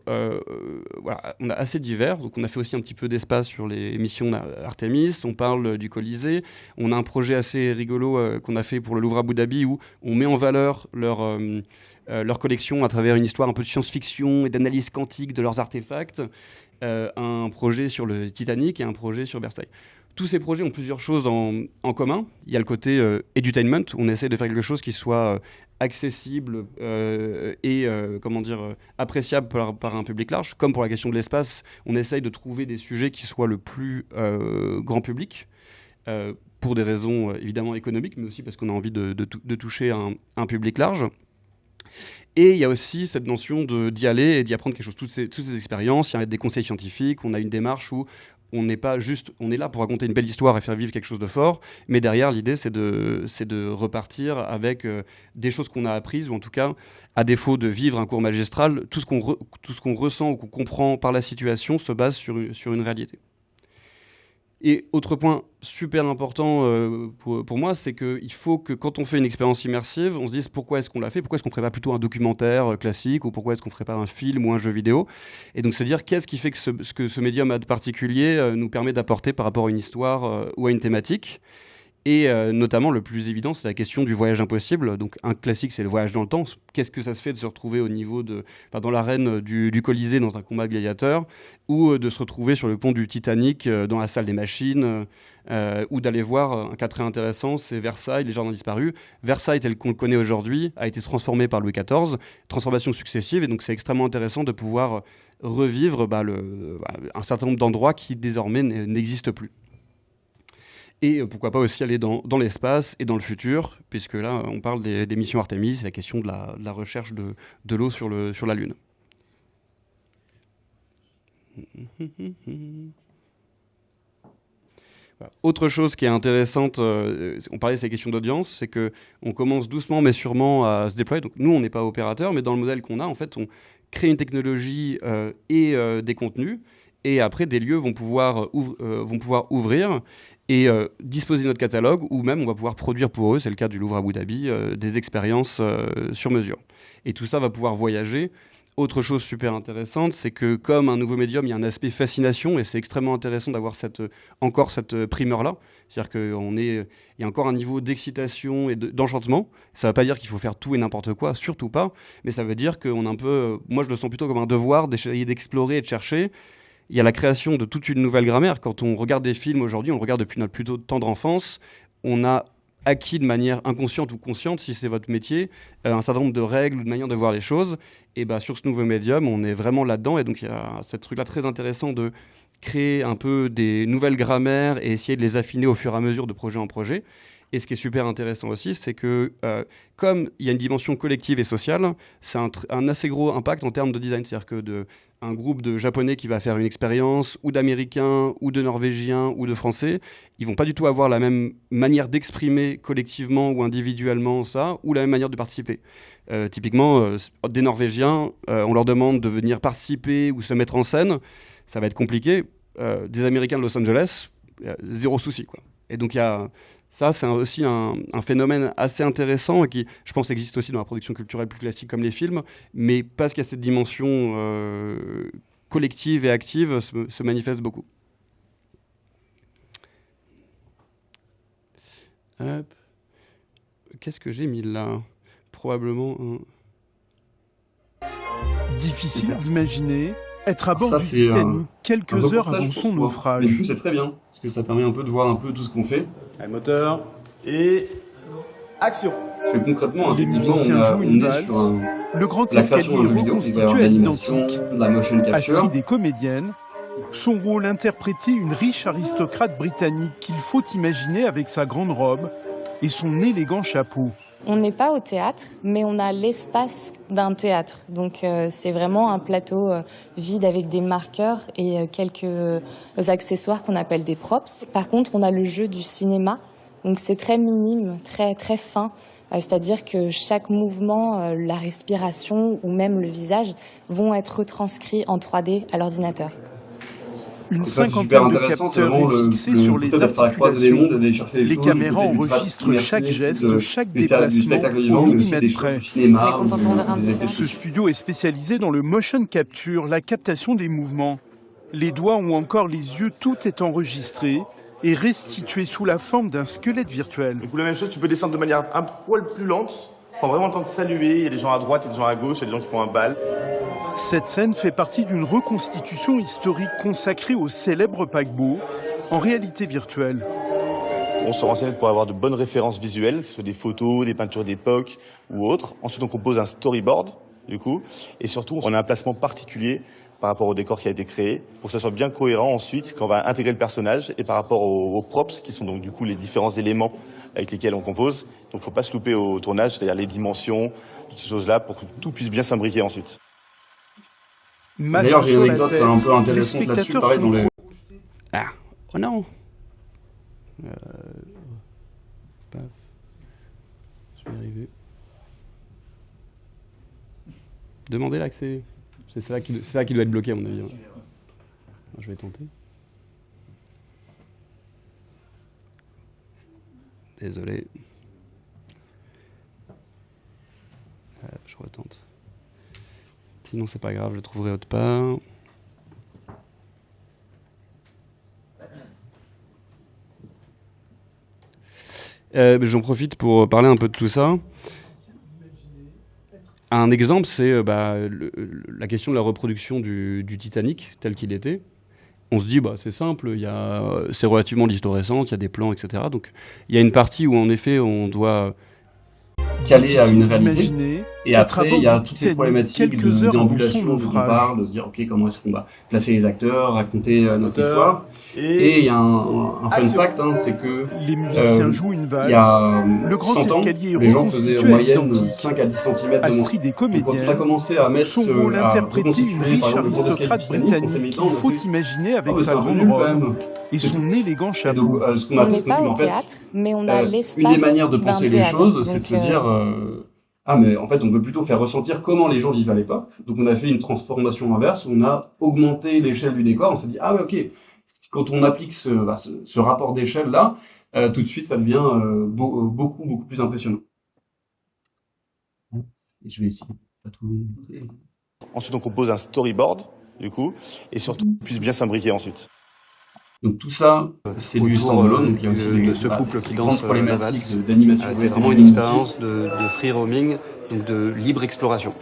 voilà, on a assez divers, donc on a fait aussi un petit peu d'espace sur les missions Artemis, on parle du Colisée, on a un projet assez rigolo qu'on a fait pour le Louvre Abu Dhabi où on met en valeur leur collection à travers une histoire un peu de science-fiction et d'analyse quantique de leurs artefacts, un projet sur le Titanic et un projet sur Versailles. Tous ces projets ont plusieurs choses en commun. Il y a le côté edutainment, on essaie de faire quelque chose qui soit accessible et appréciable par un public large. Comme pour la question de l'espace, on essaye de trouver des sujets qui soient le plus grand public, pour des raisons évidemment économiques, mais aussi parce qu'on a envie de toucher un public large. Et il y a aussi cette notion d'y aller et d'y apprendre quelque chose. Toutes ces expériences, il y a des conseils scientifiques, on a une démarche où on n'est pas juste, on est là pour raconter une belle histoire et faire vivre quelque chose de fort, mais derrière l'idée c'est de repartir avec des choses qu'on a apprises, ou en tout cas, à défaut de vivre un cours magistral, tout ce qu'on ressent ou qu'on comprend par la situation se base sur une réalité. Et autre point super important pour moi, c'est qu'il faut que quand on fait une expérience immersive, on se dise pourquoi est-ce qu'on l'a fait, pourquoi est-ce qu'on ne ferait pas plutôt un documentaire classique, ou pourquoi est-ce qu'on ne ferait pas un film ou un jeu vidéo. Et donc se dire qu'est-ce qui fait que ce médium a de particulier nous permet d'apporter par rapport à une histoire ou à une thématique. Et notamment, le plus évident, c'est la question du voyage impossible. Donc, un classique, c'est le voyage dans le temps. Qu'est-ce que ça se fait de se retrouver au niveau dans l'arène du Colisée, dans un combat de gladiateurs, ou de se retrouver sur le pont du Titanic, dans la salle des machines, ou d'aller voir un cas très intéressant, c'est Versailles, les jardins disparus. Versailles, tel qu'on le connaît aujourd'hui, a été transformé par Louis XIV, transformation successive, et donc c'est extrêmement intéressant de pouvoir revivre un certain nombre d'endroits qui désormais n'existent plus. Et pourquoi pas aussi aller dans l'espace et dans le futur, puisque là, on parle des missions Artemis, c'est la question de la recherche de l'eau sur la Lune. Voilà. Autre chose qui est intéressante, on parlait de ces questions d'audience, c'est qu'on commence doucement mais sûrement à se déployer. Donc nous, on n'est pas opérateur, mais dans le modèle qu'on a, en fait, on crée une technologie et des contenus, et après, des lieux vont pouvoir ouvrir et disposer de notre catalogue, ou même on va pouvoir produire pour eux, c'est le cas du Louvre Abu Dhabi, des expériences sur mesure. Et tout ça va pouvoir voyager. Autre chose super intéressante, c'est que comme un nouveau médium, il y a un aspect fascination, et c'est extrêmement intéressant d'avoir encore cette primeur-là. C'est-à-dire qu'il y a encore un niveau d'excitation et d'enchantement. Ça ne veut pas dire qu'il faut faire tout et n'importe quoi, surtout pas, mais ça veut dire qu'on a un peu, moi je le sens plutôt comme un devoir d'essayer d'explorer et de chercher. Il y a la création de toute une nouvelle grammaire. Quand on regarde des films aujourd'hui, on le regarde depuis notre plus tendre enfance, on a acquis de manière inconsciente ou consciente, si c'est votre métier, un certain nombre de règles ou de manières de voir les choses. Et sur ce nouveau médium, on est vraiment là-dedans. Et donc, il y a ce truc-là très intéressant de créer un peu des nouvelles grammaires et essayer de les affiner au fur et à mesure de projet en projet. Et ce qui est super intéressant aussi, c'est que comme il y a une dimension collective et sociale, c'est un assez gros impact en termes de design. C'est-à-dire que un groupe de Japonais qui va faire une expérience, ou d'Américains, ou de Norvégiens, ou de Français, ils vont pas du tout avoir la même manière d'exprimer collectivement ou individuellement ça, ou la même manière de participer. Typiquement, des Norvégiens, on leur demande de venir participer ou se mettre en scène, ça va être compliqué. Des Américains de Los Angeles, zéro souci, quoi. Et donc ça, c'est aussi un phénomène assez intéressant et qui, je pense, existe aussi dans la production culturelle plus classique comme les films, mais parce qu'il y a cette dimension collective et active, se manifeste beaucoup. Hop. Qu'est-ce que j'ai mis là ? Probablement Difficile d'imaginer être à bord du Titanic quelques heures avant son naufrage. Mais du coup, c'est très bien, parce que ça permet un peu de voir un peu tout ce qu'on fait. Allez, moteur, et action. Parce que concrètement, les musiciens jouent une valse, le grand escalier reconstitué à l'identique, la motion capture. Astrid est comédienne, son rôle interpréter une riche aristocrate britannique qu'il faut imaginer avec sa grande robe, et son élégant chapeau. On n'est pas au théâtre, mais on a l'espace d'un théâtre. Donc c'est vraiment un plateau vide avec des marqueurs et quelques accessoires qu'on appelle des props. Par contre, on a le jeu du cinéma, donc c'est très minime, très, très fin. C'est-à-dire que chaque mouvement, la respiration ou même le visage vont être retranscrits en 3D à l'ordinateur. Une Ça, c'est super cinquantaine de intéressant, c'est capteurs vraiment est fixée sur les articulations. Les caméras enregistrent chaque geste, chaque déplacement au millimètre près. Ce studio est spécialisé dans le motion capture, la captation des mouvements. Les doigts ou encore les yeux, tout est enregistré et restitué sous la forme d'un squelette virtuel. Du coup, la même chose, tu peux descendre de manière un poil plus lente. Prends vraiment le temps de saluer. Il y a des gens à droite, il y a des gens à gauche, il y a des gens qui font un bal. Cette scène fait partie d'une reconstitution historique consacrée au célèbre paquebot en réalité virtuelle. On se renseigne pour avoir de bonnes références visuelles, que ce soit des photos, des peintures d'époque ou autres. Ensuite, on compose un storyboard, du coup. Et surtout, on a un placement particulier par rapport au décor qui a été créé, pour que ça soit bien cohérent ensuite quand on va intégrer le personnage et par rapport aux props, qui sont donc du coup les différents éléments avec lesquels on compose. Donc il ne faut pas se louper au tournage, c'est-à-dire les dimensions, toutes ces choses-là, pour que tout puisse bien s'imbriquer ensuite. D'ailleurs, j'ai une anecdote un peu intéressante là-dessus, pareil dans les... Ah, oh non Paf. Je vais y arriver. Demandez l'accès. C'est ça qui doit être bloqué, à mon avis. Je vais tenter. Désolé. Je retente. Sinon, c'est pas grave, je le trouverai autre part. J'en profite pour parler un peu de tout ça. Un exemple, c'est la question de la reproduction du Titanic tel qu'il était. On se dit, c'est simple, c'est relativement l'histoire récente, il y a des plans, etc. Donc il y a une partie où en effet on doit caler à une réalité. Et après, il y a toutes ces problématiques de déambulation dont on parle, de se dire, ok, comment est-ce qu'on va placer les acteurs, raconter notre histoire. Et il y a un fun fact, c'est que les musiciens jouent une valse. Il y a le grand 100 ans, escalier les gens faisaient en moyenne 5 à 10 cm de Astrid et Donc, quand on a commencé à mettre son rôle à interpréter une reconstituer, riche par exemple, le grand escalier aristocrate Titanic, on s'est britannique mis dedans, qu'il faut on a fait, imaginer avec c'est sa un peu grande nul, quand robe même. et son élégant Et chapeau. donc, ce qu'on a On fait, n'est c'est pas qu'on au en fait, théâtre, mais on a l'espace une des manières de d'un penser les théâtre. choses, c'est de Donc, se dire mais en fait, on veut plutôt faire ressentir comment les gens vivent à l'époque. Donc, on a fait une transformation inverse, on a augmenté l'échelle du décor, on s'est dit, ok, quand on applique ce rapport d'échelle-là, tout de suite, ça devient beaucoup plus impressionnant. Et je vais essayer de pas tout montrer. Ensuite, on compose un storyboard, du coup, et surtout, puisse bien s'imbriquer ensuite. Donc tout ça, c'est du standalone, donc il y a aussi de ce couple qui danse la valse. d'animation. C'est vraiment une expérience de free roaming, donc de libre exploration.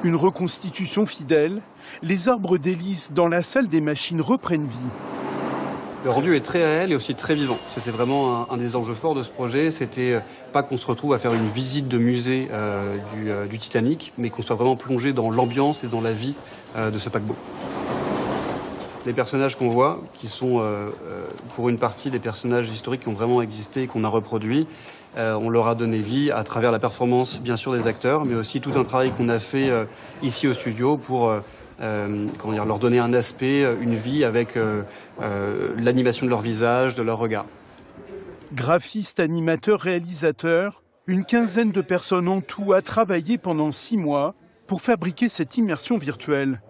Une reconstitution fidèle, les arbres d'hélice dans la salle des machines reprennent vie. Le rendu est très réel et aussi très vivant. C'était vraiment un des enjeux forts de ce projet. C'était pas qu'on se retrouve à faire une visite de musée du Titanic, mais qu'on soit vraiment plongé dans l'ambiance et dans la vie de ce paquebot. Les personnages qu'on voit, qui sont pour une partie des personnages historiques qui ont vraiment existé et qu'on a reproduits, on leur a donné vie à travers la performance, bien sûr, des acteurs, mais aussi tout un travail qu'on a fait ici au studio pour leur donner un aspect, une vie avec l'animation de leur visage, de leur regard. Graphistes, animateurs, réalisateurs, une quinzaine de personnes en tout a travaillé pendant 6 mois pour fabriquer cette immersion virtuelle.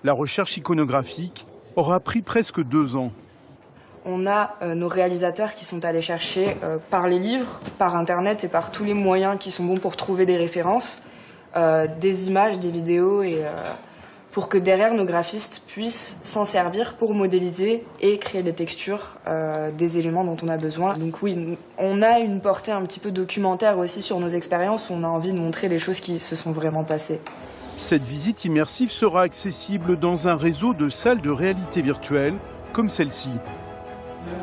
La recherche iconographique aura pris presque 2 ans. On a nos réalisateurs qui sont allés chercher par les livres, par Internet et par tous les moyens qui sont bons pour trouver des références, des images, des vidéos, et pour que derrière nos graphistes puissent s'en servir pour modéliser et créer des textures des éléments dont on a besoin. Donc oui, on a une portée un petit peu documentaire aussi sur nos expériences, où on a envie de montrer les choses qui se sont vraiment passées. Cette visite immersive sera accessible dans un réseau de salles de réalité virtuelle comme celle-ci.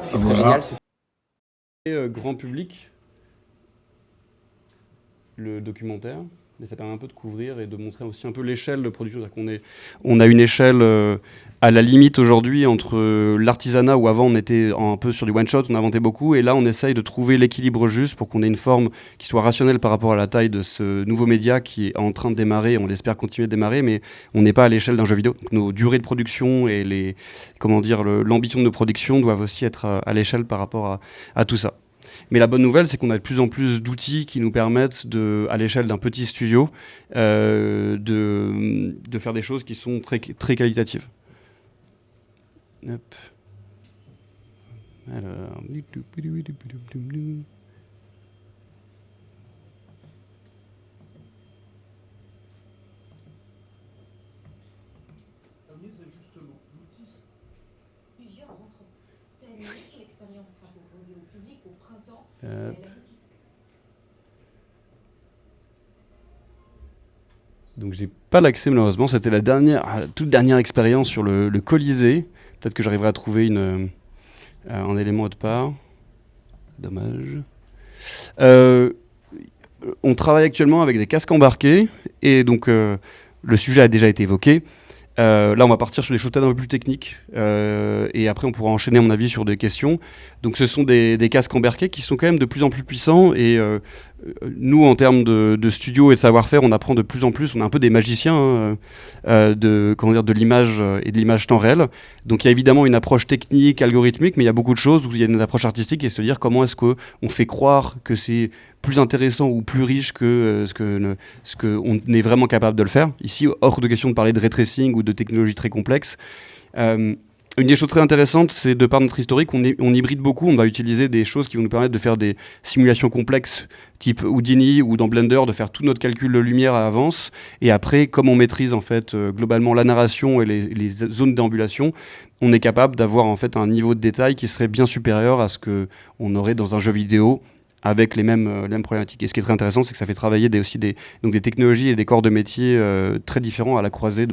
Ce qui serait génial, c'est grand public, le documentaire. mais ça permet un peu de couvrir et de montrer aussi un peu l'échelle de production. On a une échelle à la limite aujourd'hui entre l'artisanat, où avant on était un peu sur du one-shot, on inventait beaucoup, et là on essaye de trouver l'équilibre juste pour qu'on ait une forme qui soit rationnelle par rapport à la taille de ce nouveau média qui est en train de démarrer, on l'espère continuer de démarrer, mais on n'est pas à l'échelle d'un jeu vidéo. Donc, nos durées de production et l'ambition de nos productions doivent aussi être à l'échelle par rapport à tout ça. Mais la bonne nouvelle, c'est qu'on a de plus en plus d'outils qui nous permettent, à l'échelle d'un petit studio, de faire des choses qui sont très, très qualitatives. Hop. Alors... Donc j'ai pas l'accès malheureusement, c'était la toute dernière expérience sur le Colisée. Peut-être que j'arriverai à trouver un élément autre part. Dommage. On travaille actuellement avec des casques embarqués et donc le sujet a déjà été évoqué. Là, on va partir sur des choses peut-être un peu plus techniques et après on pourra enchaîner à mon avis sur des questions. Donc ce sont des casques embarqués qui sont quand même de plus en plus puissants et nous en termes de studio et de savoir-faire, on apprend de plus en plus, on est un peu des magiciens de l'image et de l'image temps réel. Donc il y a évidemment une approche technique, algorithmique, mais il y a beaucoup de choses où il y a une approche artistique et se dire comment est-ce qu'on fait croire que c'est plus intéressant ou plus riche que ce qu'on est vraiment capable de le faire. Ici, hors de question de parler de ray tracing ou de technologies très complexes. Une des choses très intéressantes, c'est de par notre historique, on hybride beaucoup, on va utiliser des choses qui vont nous permettre de faire des simulations complexes, type Houdini ou dans Blender, de faire tout notre calcul de lumière à l'avance. Et après, comme on maîtrise en fait globalement la narration et les zones d'ambulation, on est capable d'avoir en fait un niveau de détail qui serait bien supérieur à ce qu'on aurait dans un jeu vidéo avec les mêmes problématiques. Et ce qui est très intéressant, c'est que ça fait travailler aussi des technologies et des corps de métier très différents à la croisée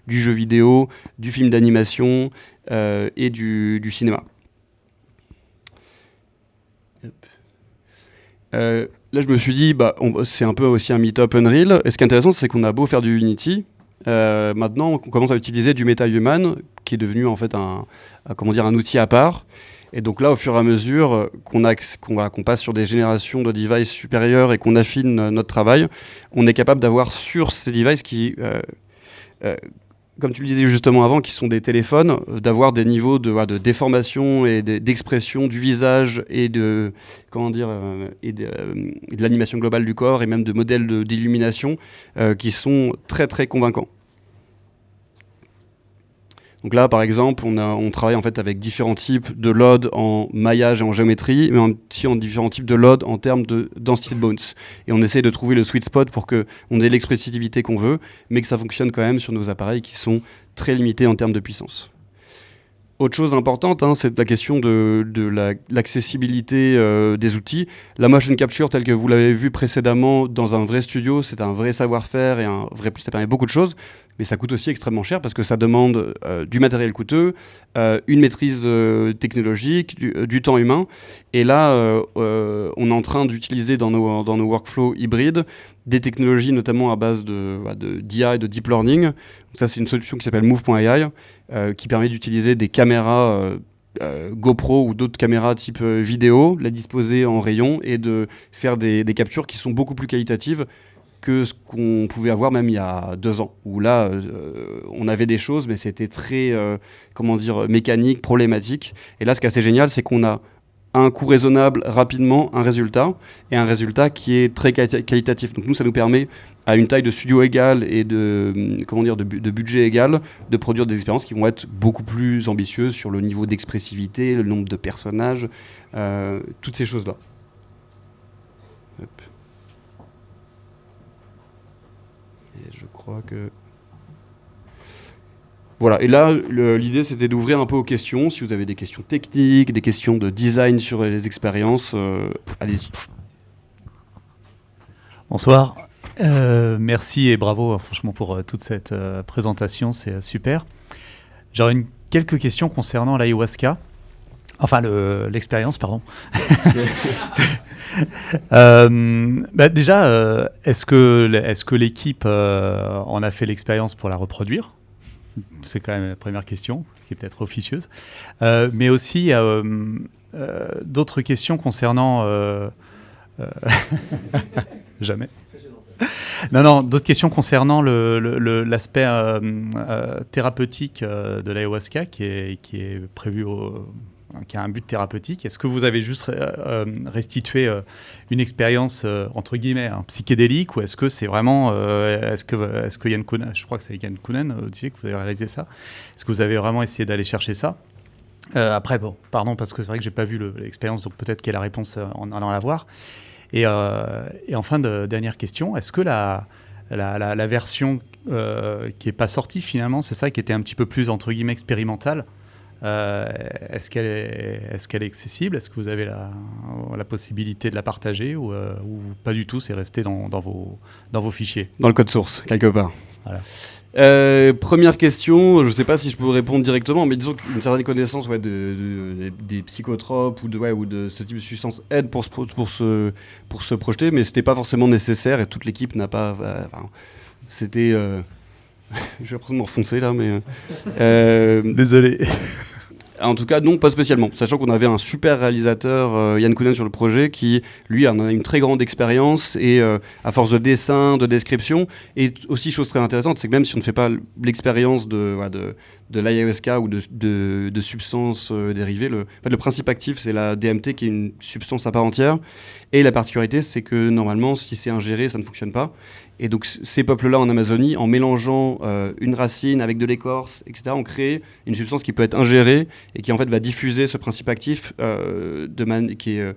du jeu vidéo, du film d'animation et du cinéma. Là, je me suis dit, c'est un peu aussi un meet-up Unreal. Et ce qui est intéressant, c'est qu'on a beau faire du Unity, maintenant, on commence à utiliser du MetaHuman, qui est devenu en fait un outil à part. Et donc là, au fur et à mesure qu'on passe sur des générations de devices supérieures et qu'on affine notre travail, on est capable d'avoir sur ces devices qui, comme tu le disais justement avant, qui sont des téléphones, d'avoir des niveaux de déformation et d'expression du visage et de l'animation globale du corps et même de modèles d'illumination qui sont très très convaincants. Donc là, par exemple, on travaille en fait avec différents types de loads en maillage et en géométrie, mais aussi en différents types de loads en termes de density de bones. Et on essaie de trouver le sweet spot pour qu'on ait l'expressivité qu'on veut, mais que ça fonctionne quand même sur nos appareils qui sont très limités en termes de puissance. Autre chose importante, c'est la question de l'accessibilité des outils. La motion capture, telle que vous l'avez vu précédemment dans un vrai studio, c'est un vrai savoir-faire et ça permet beaucoup de choses, mais ça coûte aussi extrêmement cher parce que ça demande du matériel coûteux, une maîtrise technologique, du temps humain. Et là, on est en train d'utiliser dans nos workflows hybrides des technologies notamment à base d'IA et de deep learning. Donc ça, c'est une solution qui s'appelle Move.ai qui permet d'utiliser des caméras GoPro ou d'autres caméras type vidéo, la disposer en rayon et de faire des captures qui sont beaucoup plus qualitatives que ce qu'on pouvait avoir même il y a 2 ans, où là, on avait des choses, mais c'était très, mécanique, problématique. Et là, ce qui est assez génial, c'est qu'on a à un coût raisonnable, rapidement, un résultat, et un résultat qui est très qualitatif. Donc nous, ça nous permet, à une taille de studio égale et de budget égal, de produire des expériences qui vont être beaucoup plus ambitieuses sur le niveau d'expressivité, le nombre de personnages, toutes ces choses-là. Hop. Et je crois que... Voilà, et là, l'idée, c'était d'ouvrir un peu aux questions. Si vous avez des questions techniques, des questions de design sur les expériences, allez-y. Bonsoir. Merci et bravo, franchement, pour toute cette présentation. C'est super. J'aurais quelques questions concernant l'ayahuasca. Enfin, l'expérience, pardon. Déjà, est-ce que l'équipe en a fait l'expérience pour la reproduire ? C'est quand même la première question, qui est peut-être officieuse. Mais aussi, d'autres questions concernant... Jamais. Non, d'autres questions concernant l'aspect thérapeutique de l'ayahuasca qui est prévu qui a un but thérapeutique. Est-ce que vous avez juste restitué une expérience entre guillemets psychédélique, ou est-ce que c'est vraiment est-ce que Yann Kounen, je crois que c'est Yann Kounen que vous avez réalisé ça, est-ce que vous avez vraiment essayé d'aller chercher ça? Après, bon, pardon, parce que c'est vrai que j'ai pas vu l'expérience, donc peut-être qu'il y a la réponse en allant la voir. Et enfin, dernière question, est-ce que la version qui n'est pas sortie finalement, c'est ça qui était un petit peu plus entre guillemets expérimentale, est-ce qu'elle est accessible? Est-ce que vous avez la possibilité de la partager ou pas du tout, c'est resté dans vos fichiers? Dans le code source, quelque part. Voilà. Première question, je ne sais pas si je peux répondre directement, mais disons qu'une certaine connaissance des psychotropes ou de ce type de substance aide pour se projeter, mais ce n'était pas forcément nécessaire et toute l'équipe n'a pas... c'était... je vais prendre me refoncer là, mais... Désolé. En tout cas, non, pas spécialement. Sachant qu'on avait un super réalisateur, Yann Kounen, sur le projet, qui, lui, en a une très grande expérience et à force de dessin, de description, et aussi, chose très intéressante, c'est que même si on ne fait pas l'expérience de l'ayahuasca ou de substances dérivées, le principe actif, c'est la DMT, qui est une substance à part entière. Et la particularité, c'est que normalement, si c'est ingéré, ça ne fonctionne pas. Et donc, ces peuples-là en Amazonie, en mélangeant une racine avec de l'écorce, etc., ont créé une substance qui peut être ingérée et qui, en fait, va diffuser ce principe actif qui est,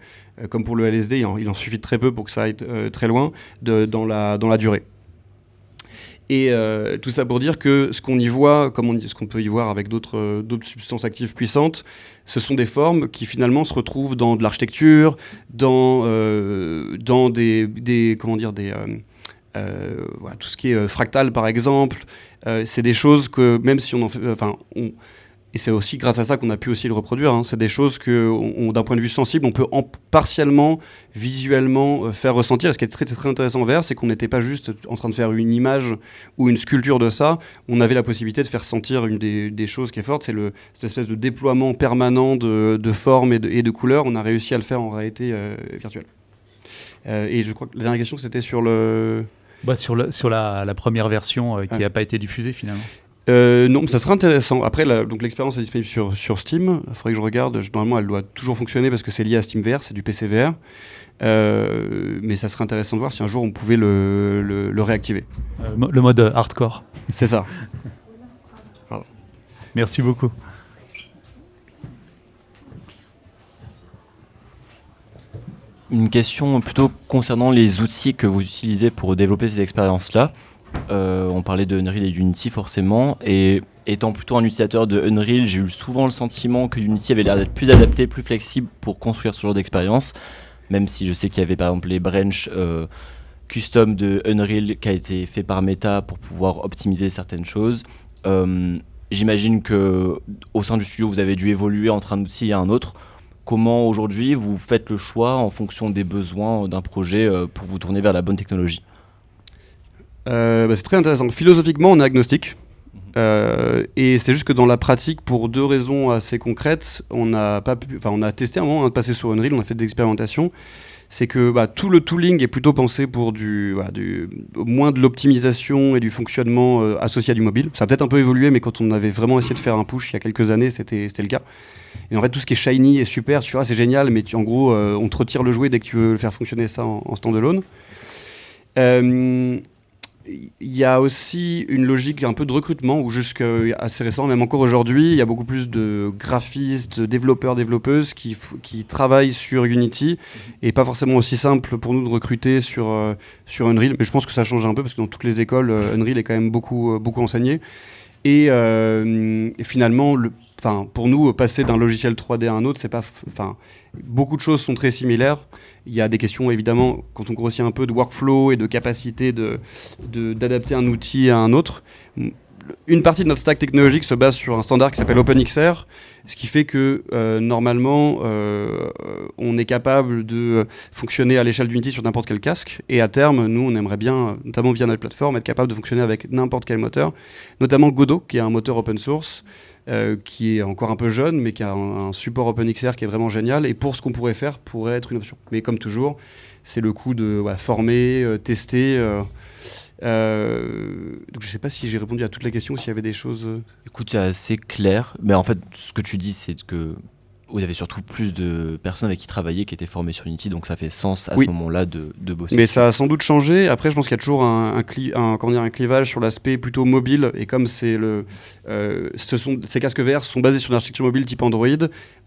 comme pour le LSD, il en suffit de très peu pour que ça aille très loin dans la durée. Et tout ça pour dire que ce qu'on y voit, ce qu'on peut y voir avec d'autres substances actives puissantes, ce sont des formes qui finalement se retrouvent dans de l'architecture, dans tout ce qui est fractal par exemple. C'est des choses que même si on en fait, et c'est aussi grâce à ça qu'on a pu aussi le reproduire, c'est des choses que d'un point de vue sensible on peut partiellement visuellement faire ressentir. Et ce qui est très, très intéressant c'est qu'on n'était pas juste en train de faire une image ou une sculpture de ça, on avait la possibilité de faire sentir une des choses qui est forte, c'est cette espèce de déploiement permanent de formes et de couleurs. On a réussi à le faire en réalité virtuelle. Et je crois que la dernière question c'était sur sur la première version qui n'a pas été diffusée finalement. Non, ça serait intéressant. Après, donc l'expérience est disponible sur Steam. Il faudrait que je regarde. Normalement, elle doit toujours fonctionner parce que c'est lié à SteamVR, c'est du PCVR. Mais ça serait intéressant de voir si un jour on pouvait le réactiver. Le mode hardcore. C'est ça. Pardon. Merci beaucoup. Une question plutôt concernant les outils que vous utilisez pour développer ces expériences-là. On parlait de Unreal et d'Unity forcément, et étant plutôt un utilisateur de Unreal, j'ai eu souvent le sentiment que Unity avait l'air d'être plus adapté, plus flexible pour construire ce genre d'expérience, même si je sais qu'il y avait par exemple les branches custom de Unreal qui a été fait par Meta pour pouvoir optimiser certaines choses. J'imagine que au sein du studio vous avez dû évoluer entre un outil et un autre. Comment aujourd'hui vous faites le choix en fonction des besoins d'un projet pour vous tourner vers la bonne technologie? C'est très intéressant. Philosophiquement, on est agnostique. Et c'est juste que dans la pratique, pour deux raisons assez concrètes, on a testé un moment de passer sur Unreal, on a fait des expérimentations. C'est que tout le tooling est plutôt pensé pour moins de l'optimisation et du fonctionnement associé à du mobile. Ça a peut-être un peu évolué, mais quand on avait vraiment essayé de faire un push il y a quelques années, c'était le cas. Et en fait, tout ce qui est shiny est super, tu vois, c'est génial, mais en gros, on te retire le jouet dès que tu veux le faire fonctionner ça en standalone. Il y a aussi une logique un peu de recrutement où jusqu'à assez récent, même encore aujourd'hui, il y a beaucoup plus de graphistes, développeurs, développeuses qui travaillent sur Unity et pas forcément aussi simple pour nous de recruter sur Unreal. Mais je pense que ça change un peu parce que dans toutes les écoles, Unreal est quand même beaucoup enseigné. Et finalement, pour nous, passer d'un logiciel 3D à un autre, c'est pas, beaucoup de choses sont très similaires. Il y a des questions, évidemment, quand on grossit un peu, de workflow et de capacité d'adapter un outil à un autre. une partie de notre stack technologique se base sur un standard qui s'appelle OpenXR, ce qui fait que normalement on est capable de fonctionner à l'échelle d'Unity sur n'importe quel casque, et à terme nous on aimerait bien, notamment via notre plateforme, être capable de fonctionner avec n'importe quel moteur, notamment Godot qui est un moteur open source qui est encore un peu jeune mais qui a un support OpenXR qui est vraiment génial, et pour ce qu'on pourrait faire pourrait être une option. Mais comme toujours, c'est le coup de former, tester. Donc je sais pas si j'ai répondu à toutes les questions, s'il y avait des choses. Écoute, c'est assez clair. Mais en fait, ce que tu dis, c'est que vous avez surtout plus de personnes avec qui travailler qui étaient formées sur Unity, donc ça fait sens à ce moment-là de bosser. Mais ça a sans doute changé. Après, je pense qu'il y a toujours un clivage sur l'aspect plutôt mobile. Et comme c'est ces casques VR sont basés sur une architecture mobile type Android,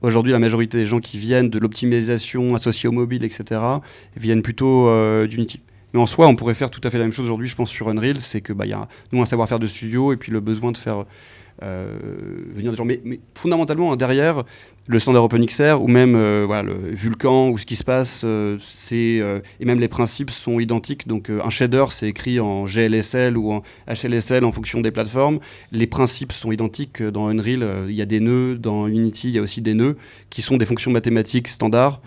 aujourd'hui, la majorité des gens qui viennent de l'optimisation associée au mobile, etc., viennent plutôt d'Unity. Mais en soi, on pourrait faire tout à fait la même chose aujourd'hui, je pense, sur Unreal. C'est que y a nous un savoir-faire de studio et puis le besoin de faire venir des gens. Mais fondamentalement, derrière, le standard OpenXR ou même le Vulkan ou ce qui se passe, et même les principes sont identiques. Donc un shader, c'est écrit en GLSL ou en HLSL en fonction des plateformes. Les principes sont identiques. Dans Unreal, il y a des nœuds. Dans Unity, il y a aussi des nœuds qui sont des fonctions mathématiques standards.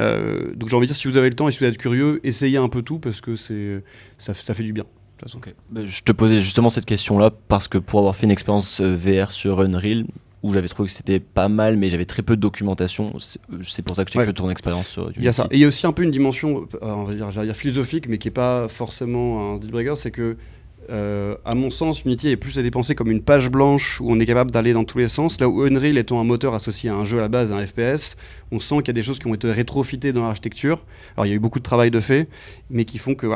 Donc j'ai envie de dire, si vous avez le temps et si vous êtes curieux, essayez un peu tout parce que ça fait du bien. De toute façon. Okay. Je te posais justement cette question-là parce que pour avoir fait une expérience VR sur Unreal, où j'avais trouvé que c'était pas mal, mais j'avais très peu de documentation, c'est pour ça que j'ai que ton expérience sur Unity. Il y a ça. Et il y a aussi un peu une dimension, on va dire philosophique, mais qui n'est pas forcément un deal breaker, c'est que à mon sens, Unity est plus à dépenser comme une page blanche où on est capable d'aller dans tous les sens. Là où Unreal étant un moteur associé à un jeu à la base, un FPS, on sent qu'il y a des choses qui ont été rétrofitées dans l'architecture. Alors il y a eu beaucoup de travail de fait, mais qui font que...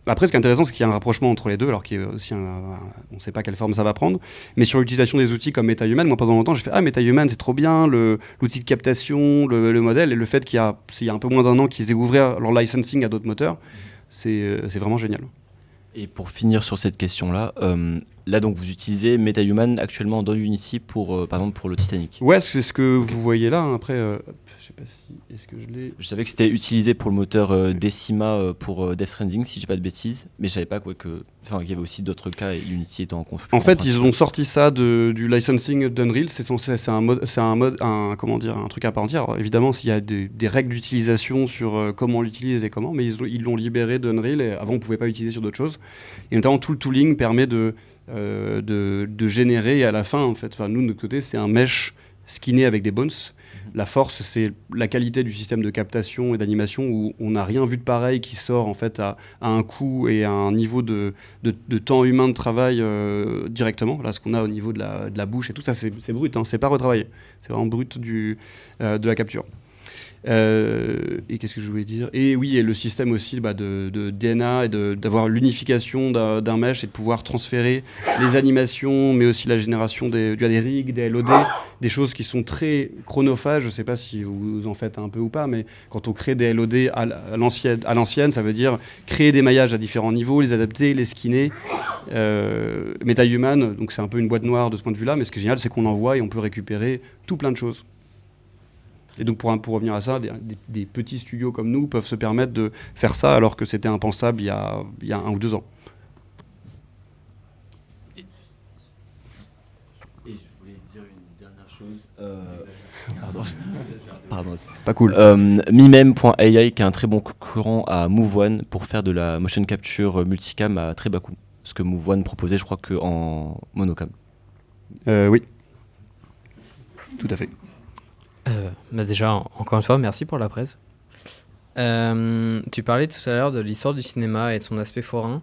Après, ce qui est intéressant, c'est qu'il y a un rapprochement entre les deux, alors qu'il y a aussi on ne sait pas quelle forme ça va prendre. Mais sur l'utilisation des outils comme MetaHuman, moi pendant longtemps, j'ai fait MetaHuman, c'est trop bien, l'outil de captation, le modèle, et le fait s'il y a un peu moins d'un an qu'ils aient ouvert leur licensing à d'autres moteurs, c'est vraiment génial. Et pour finir sur cette question-là, là donc vous utilisez MetaHuman actuellement dans Unity par exemple pour le Titanic. Ouais, c'est ce que vous voyez là. Après, je sais pas si est-ce que je l'ai. Je savais que c'était utilisé pour le moteur Decima pour Death Stranding, si je dis pas de bêtises, mais je savais pas qu'il y avait aussi d'autres cas et Unity étant en conflit. En fait, ils ont sorti ça du licensing d'Unreal. C'est un truc à part entière. Alors, évidemment, s'il y a des règles d'utilisation sur comment on l'utilise et comment, mais ils l'ont libéré d'Unreal. Et avant, on pouvait pas l'utiliser sur d'autres choses. Et notamment, tout le tooling permet de générer, et à la fin, en fait, nous de notre côté, c'est un mesh skinné avec des bones. La force, c'est la qualité du système de captation et d'animation où on n'a rien vu de pareil qui sort en fait à un coût et à un niveau de temps humain de travail directement. Là, ce qu'on a au niveau de la bouche et tout ça, c'est brut, hein, c'est pas retravaillé. C'est vraiment brut de la capture. Et qu'est-ce que je voulais dire ? Et oui, et le système aussi de DNA et d'avoir l'unification d'un mesh et de pouvoir transférer les animations, mais aussi la génération des rigs, des LOD, des choses qui sont très chronophages. Je ne sais pas si vous en faites un peu ou pas, mais quand on crée des LOD à l'ancienne, ça veut dire créer des maillages à différents niveaux, les adapter, les skinner. MetaHuman, donc c'est un peu une boîte noire de ce point de vue-là, mais ce qui est génial, c'est qu'on envoie et on peut récupérer tout plein de choses. Et donc pour revenir à ça, des petits studios comme nous peuvent se permettre de faire ça alors que c'était impensable il y a 1 ou 2 ans. Et je voulais dire une dernière chose. Pardon. Pas cool. Mimem.ai qui est un très bon concurrent à Move One pour faire de la motion capture multicam à très bas coût. Ce que Move One proposait, je crois, qu'en monocam. Oui. Tout à fait. Déjà, encore une fois, merci pour la presse. Tu parlais tout à l'heure de l'histoire du cinéma et de son aspect forain.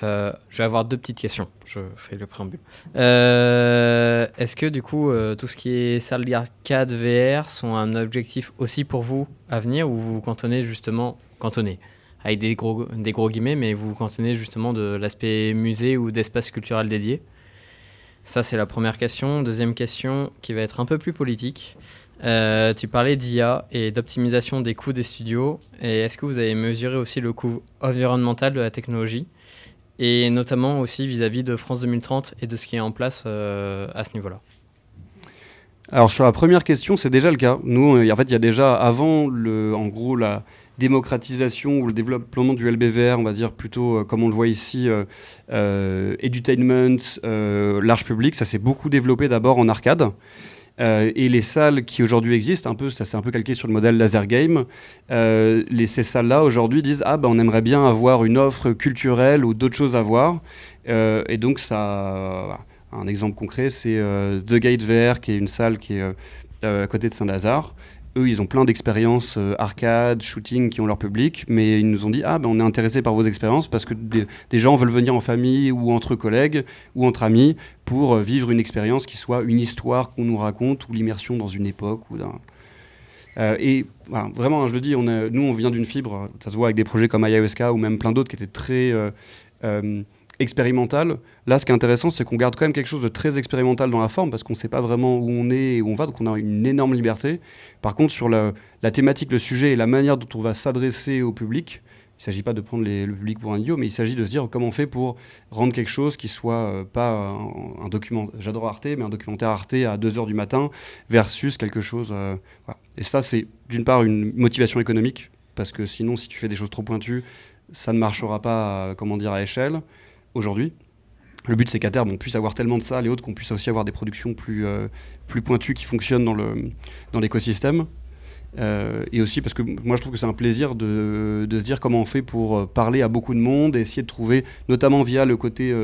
Je vais avoir 2 petites questions. Je fais le préambule. Est-ce que du coup, tout ce qui est salle d'arcade VR sont un objectif aussi pour vous à venir, ou vous vous cantonnez avec des gros guillemets, mais vous vous cantonnez justement de l'aspect musée ou d'espace culturel dédié ? Ça, c'est la première question. Deuxième question, qui va être un peu plus politique. Tu parlais d'IA et d'optimisation des coûts des studios. Et est-ce que vous avez mesuré aussi le coût environnemental de la technologie, et notamment aussi vis-à-vis de France 2030 et de ce qui est en place à ce niveau-là ? Alors sur la première question, c'est déjà le cas. Nous, en fait, il y a déjà avant démocratisation ou le développement du LBVR, on va dire plutôt comme on le voit ici, edutainment, large public, ça s'est beaucoup développé d'abord en arcade. Et les salles qui aujourd'hui existent, ça s'est un peu calqué sur le modèle laser game. Ces salles-là aujourd'hui disent on aimerait bien avoir une offre culturelle ou d'autres choses à voir. Et donc un exemple concret, c'est The Gate VR, qui est une salle qui est à côté de Saint-Lazare. Eux, ils ont plein d'expériences arcade, shooting qui ont leur public, mais ils nous ont dit on est intéressé par vos expériences parce que des gens veulent venir en famille ou entre collègues ou entre amis pour vivre une expérience qui soit une histoire qu'on nous raconte ou l'immersion dans une époque ou et voilà, vraiment, je le dis, nous on vient d'une fibre, ça se voit avec des projets comme Ayahuasca ou même plein d'autres qui étaient très expérimental. Là, ce qui est intéressant, c'est qu'on garde quand même quelque chose de très expérimental dans la forme, parce qu'on ne sait pas vraiment où on est et où on va, donc on a une énorme liberté. Par contre, sur la thématique, le sujet et la manière dont on va s'adresser au public, il ne s'agit pas de prendre le public pour un idiot, mais il s'agit de se dire comment on fait pour rendre quelque chose qui soit pas un document, j'adore Arte, mais un documentaire Arte à 2h du matin, versus quelque chose... voilà. Et ça, c'est d'une part une motivation économique, parce que sinon, si tu fais des choses trop pointues, ça ne marchera pas à échelle. Aujourd'hui, le but c'est qu'à terme on puisse avoir tellement de salles et autres qu'on puisse aussi avoir des productions plus pointues qui fonctionnent dans l'écosystème. Et aussi parce que moi je trouve que c'est un plaisir de se dire comment on fait pour parler à beaucoup de monde et essayer de trouver, notamment via le côté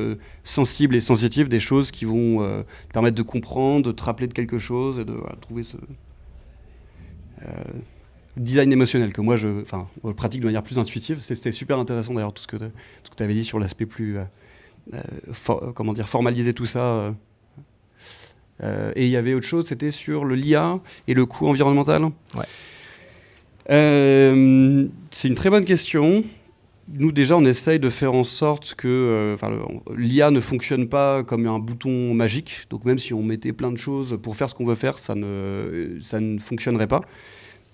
sensible et sensitif, des choses qui vont te permettre de comprendre, de te rappeler de quelque chose et de trouver ce... design émotionnel que moi je pratique de manière plus intuitive. C'était super intéressant d'ailleurs tout ce que tu avais dit sur l'aspect plus formaliser tout ça. Et il y avait autre chose, c'était sur le l'IA et le coût environnemental. Ouais. C'est une très bonne question. Nous déjà on essaye de faire en sorte que l'IA ne fonctionne pas comme un bouton magique. Donc même si on mettait plein de choses pour faire ce qu'on veut faire, ça ne fonctionnerait pas.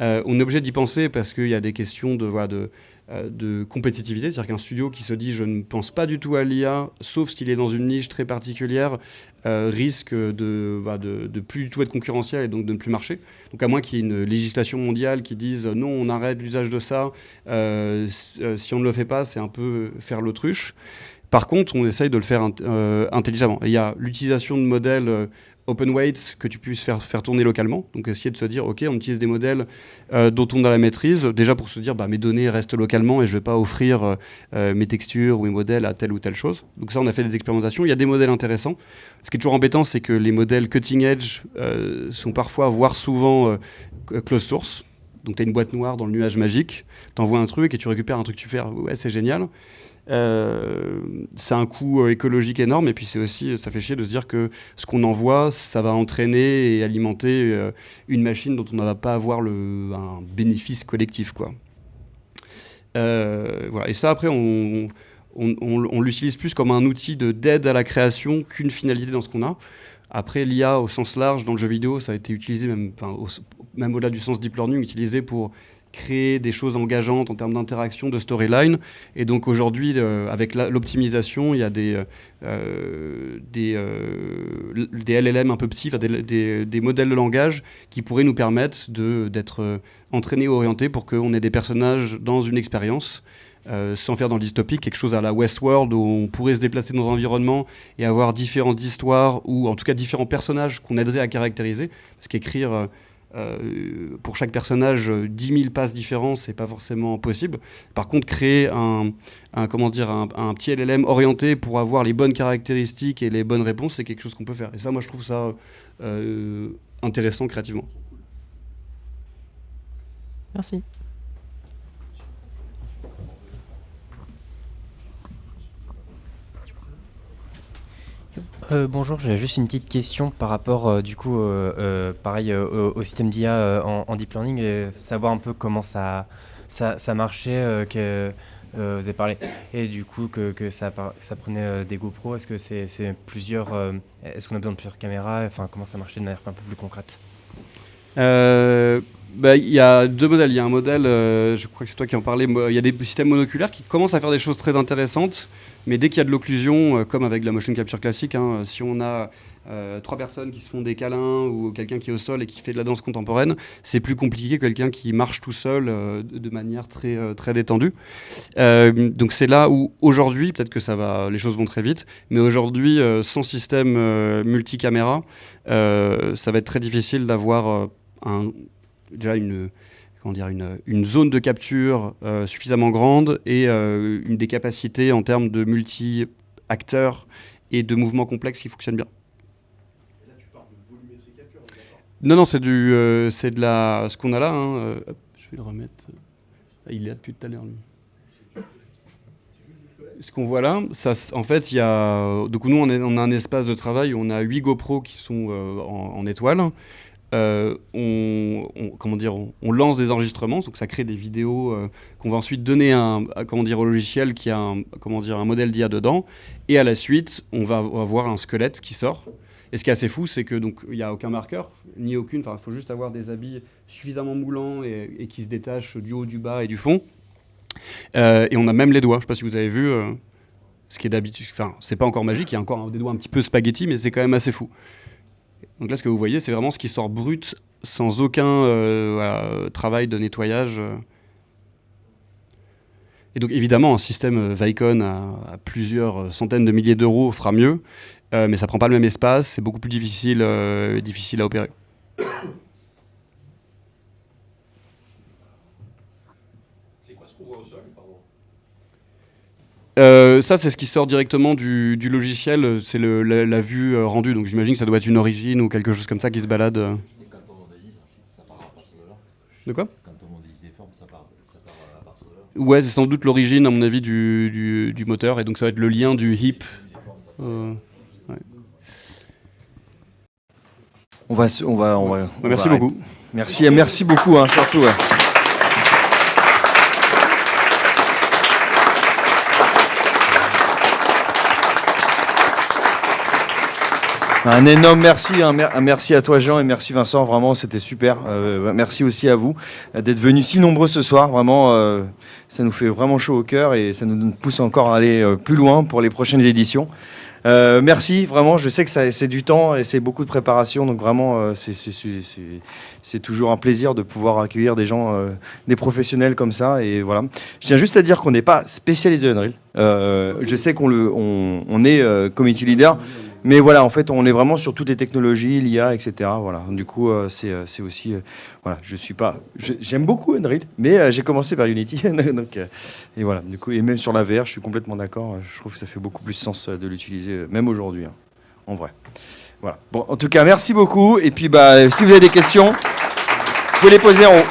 On est obligé d'y penser parce qu'il y a des questions de compétitivité, c'est-à-dire qu'un studio qui se dit je ne pense pas du tout à l'IA, sauf s'il est dans une niche très particulière, risque de plus du tout être concurrentiel et donc de ne plus marcher. Donc à moins qu'il y ait une législation mondiale qui dise non, on arrête l'usage de ça, si on ne le fait pas, c'est un peu faire l'autruche. Par contre, on essaye de le faire intelligemment. Et il y a l'utilisation de modèles open weights que tu puisses faire tourner localement. Donc essayer de se dire, OK, on utilise des modèles dont on a la maîtrise, déjà pour se dire, mes données restent localement et je ne vais pas offrir mes textures ou mes modèles à telle ou telle chose. Donc ça, on a fait des expérimentations. Il y a des modèles intéressants. Ce qui est toujours embêtant, c'est que les modèles cutting edge sont parfois, voire souvent, closed source. Donc tu as une boîte noire dans le nuage magique, tu envoies un truc et tu récupères un truc super, ouais, c'est génial. C'est un coût écologique énorme et puis c'est aussi, ça fait chier de se dire que ce qu'on envoie, ça va entraîner et alimenter une machine dont on ne va pas avoir un bénéfice collectif, quoi. Voilà. Et ça après on l'utilise plus comme un outil d'aide à la création qu'une finalité dans ce qu'on a. Après l'IA au sens large dans le jeu vidéo, ça a été utilisé même au-delà du sens deep learning, utilisé pour créer des choses engageantes en termes d'interaction, de storyline. Et donc aujourd'hui, avec l'optimisation, il y a des LLM un peu petits, des modèles de langage qui pourraient nous permettre d'être entraînés ou orientés pour qu'on ait des personnages dans une expérience, sans faire dans le dystopique, quelque chose à la Westworld où on pourrait se déplacer dans un environnement et avoir différentes histoires, ou en tout cas différents personnages qu'on aiderait à caractériser. Parce qu'écrire... pour chaque personnage 10 000 passes différents, c'est pas forcément possible. Par contre, créer un petit LLM orienté pour avoir les bonnes caractéristiques et les bonnes réponses, c'est quelque chose qu'on peut faire. Et ça, moi, je trouve ça intéressant créativement. Merci. Bonjour, j'avais juste une petite question par rapport au système d'IA en deep learning, savoir un peu comment ça marchait, vous avez parlé, et du coup que ça prenait des GoPro. Est-ce que c'est plusieurs, est-ce qu'on a besoin de plusieurs caméras, enfin comment ça marchait de manière un peu plus concrète? Il y a deux modèles. Il y a un modèle, je crois que c'est toi qui en parlais, il y a des systèmes monoculaires qui commencent à faire des choses très intéressantes, mais dès qu'il y a de l'occlusion, comme avec la motion capture classique, si on a 3 personnes qui se font des câlins ou quelqu'un qui est au sol et qui fait de la danse contemporaine, c'est plus compliqué que quelqu'un qui marche tout seul de manière très détendue. Donc c'est là où aujourd'hui, peut-être que les choses vont très vite, mais aujourd'hui, sans système multicaméra, ça va être très difficile d'avoir déjà une zone de capture suffisamment grande et des capacités en termes de multi-acteurs et de mouvements complexes qui fonctionnent bien. Et là, tu parles de volumétrie capture, Non, c'est de ce qu'on a là. Hop, je vais le remettre. Il est là depuis tout à l'heure. Ce qu'on voit là, en fait, donc nous, on a un espace de travail où on a 8 GoPro qui sont en étoile. On lance des enregistrements, donc ça crée des vidéos qu'on va ensuite donner au logiciel qui a un modèle d'IA dedans, et à la suite on va avoir un squelette qui sort. Et ce qui est assez fou, c'est que donc il n'y a aucun marqueur, ni aucune, il faut juste avoir des habits suffisamment moulants et qui se détachent du haut, du bas et du fond. Et on a même les doigts, je ne sais pas si vous avez vu, ce qui est d'habitude, c'est pas encore magique, il y a encore des doigts un petit peu spaghetti, mais c'est quand même assez fou. Donc là, ce que vous voyez, c'est vraiment ce qui sort brut, sans aucun travail de nettoyage. Et donc, évidemment, un système Vicon à plusieurs centaines de milliers d'euros fera mieux, mais ça ne prend pas le même espace, c'est beaucoup plus difficile à opérer. C'est quoi ce qu'on voit au sol, pardon ? Ça, c'est ce qui sort directement du logiciel, c'est la vue rendue, donc j'imagine que ça doit être une origine ou quelque chose comme ça qui se balade. Et quand on modélise, ça part à partir de là. De quoi ? Quand on modélise des formes, ça part à partir de là. Ouais, c'est sans doute l'origine, à mon avis, du moteur, et donc ça va être le lien du hip. Ouais. Merci beaucoup. Merci beaucoup, hein, surtout. Ouais. Un énorme merci, merci à toi Jean et merci Vincent, vraiment c'était super. Merci aussi à vous d'être venus si nombreux ce soir, vraiment ça nous fait vraiment chaud au cœur et ça nous pousse encore à aller plus loin pour les prochaines éditions. Merci, vraiment, je sais que c'est du temps et c'est beaucoup de préparation, donc vraiment c'est toujours un plaisir de pouvoir accueillir des gens, des professionnels comme ça, et voilà. Je tiens juste à dire qu'on n'est pas spécialisé Unreal, je sais qu'on est community leader, mais voilà, en fait, on est vraiment sur toutes les technologies, l'IA, etc. Voilà. Du coup, c'est aussi, voilà, j'aime beaucoup Unreal, mais j'ai commencé par Unity, donc, et voilà. Du coup, et même sur la VR, je suis complètement d'accord. Je trouve que ça fait beaucoup plus sens de l'utiliser, même aujourd'hui, hein, en vrai. Voilà. Bon, en tout cas, merci beaucoup. Et puis, si vous avez des questions, vous pouvez les poser en haut.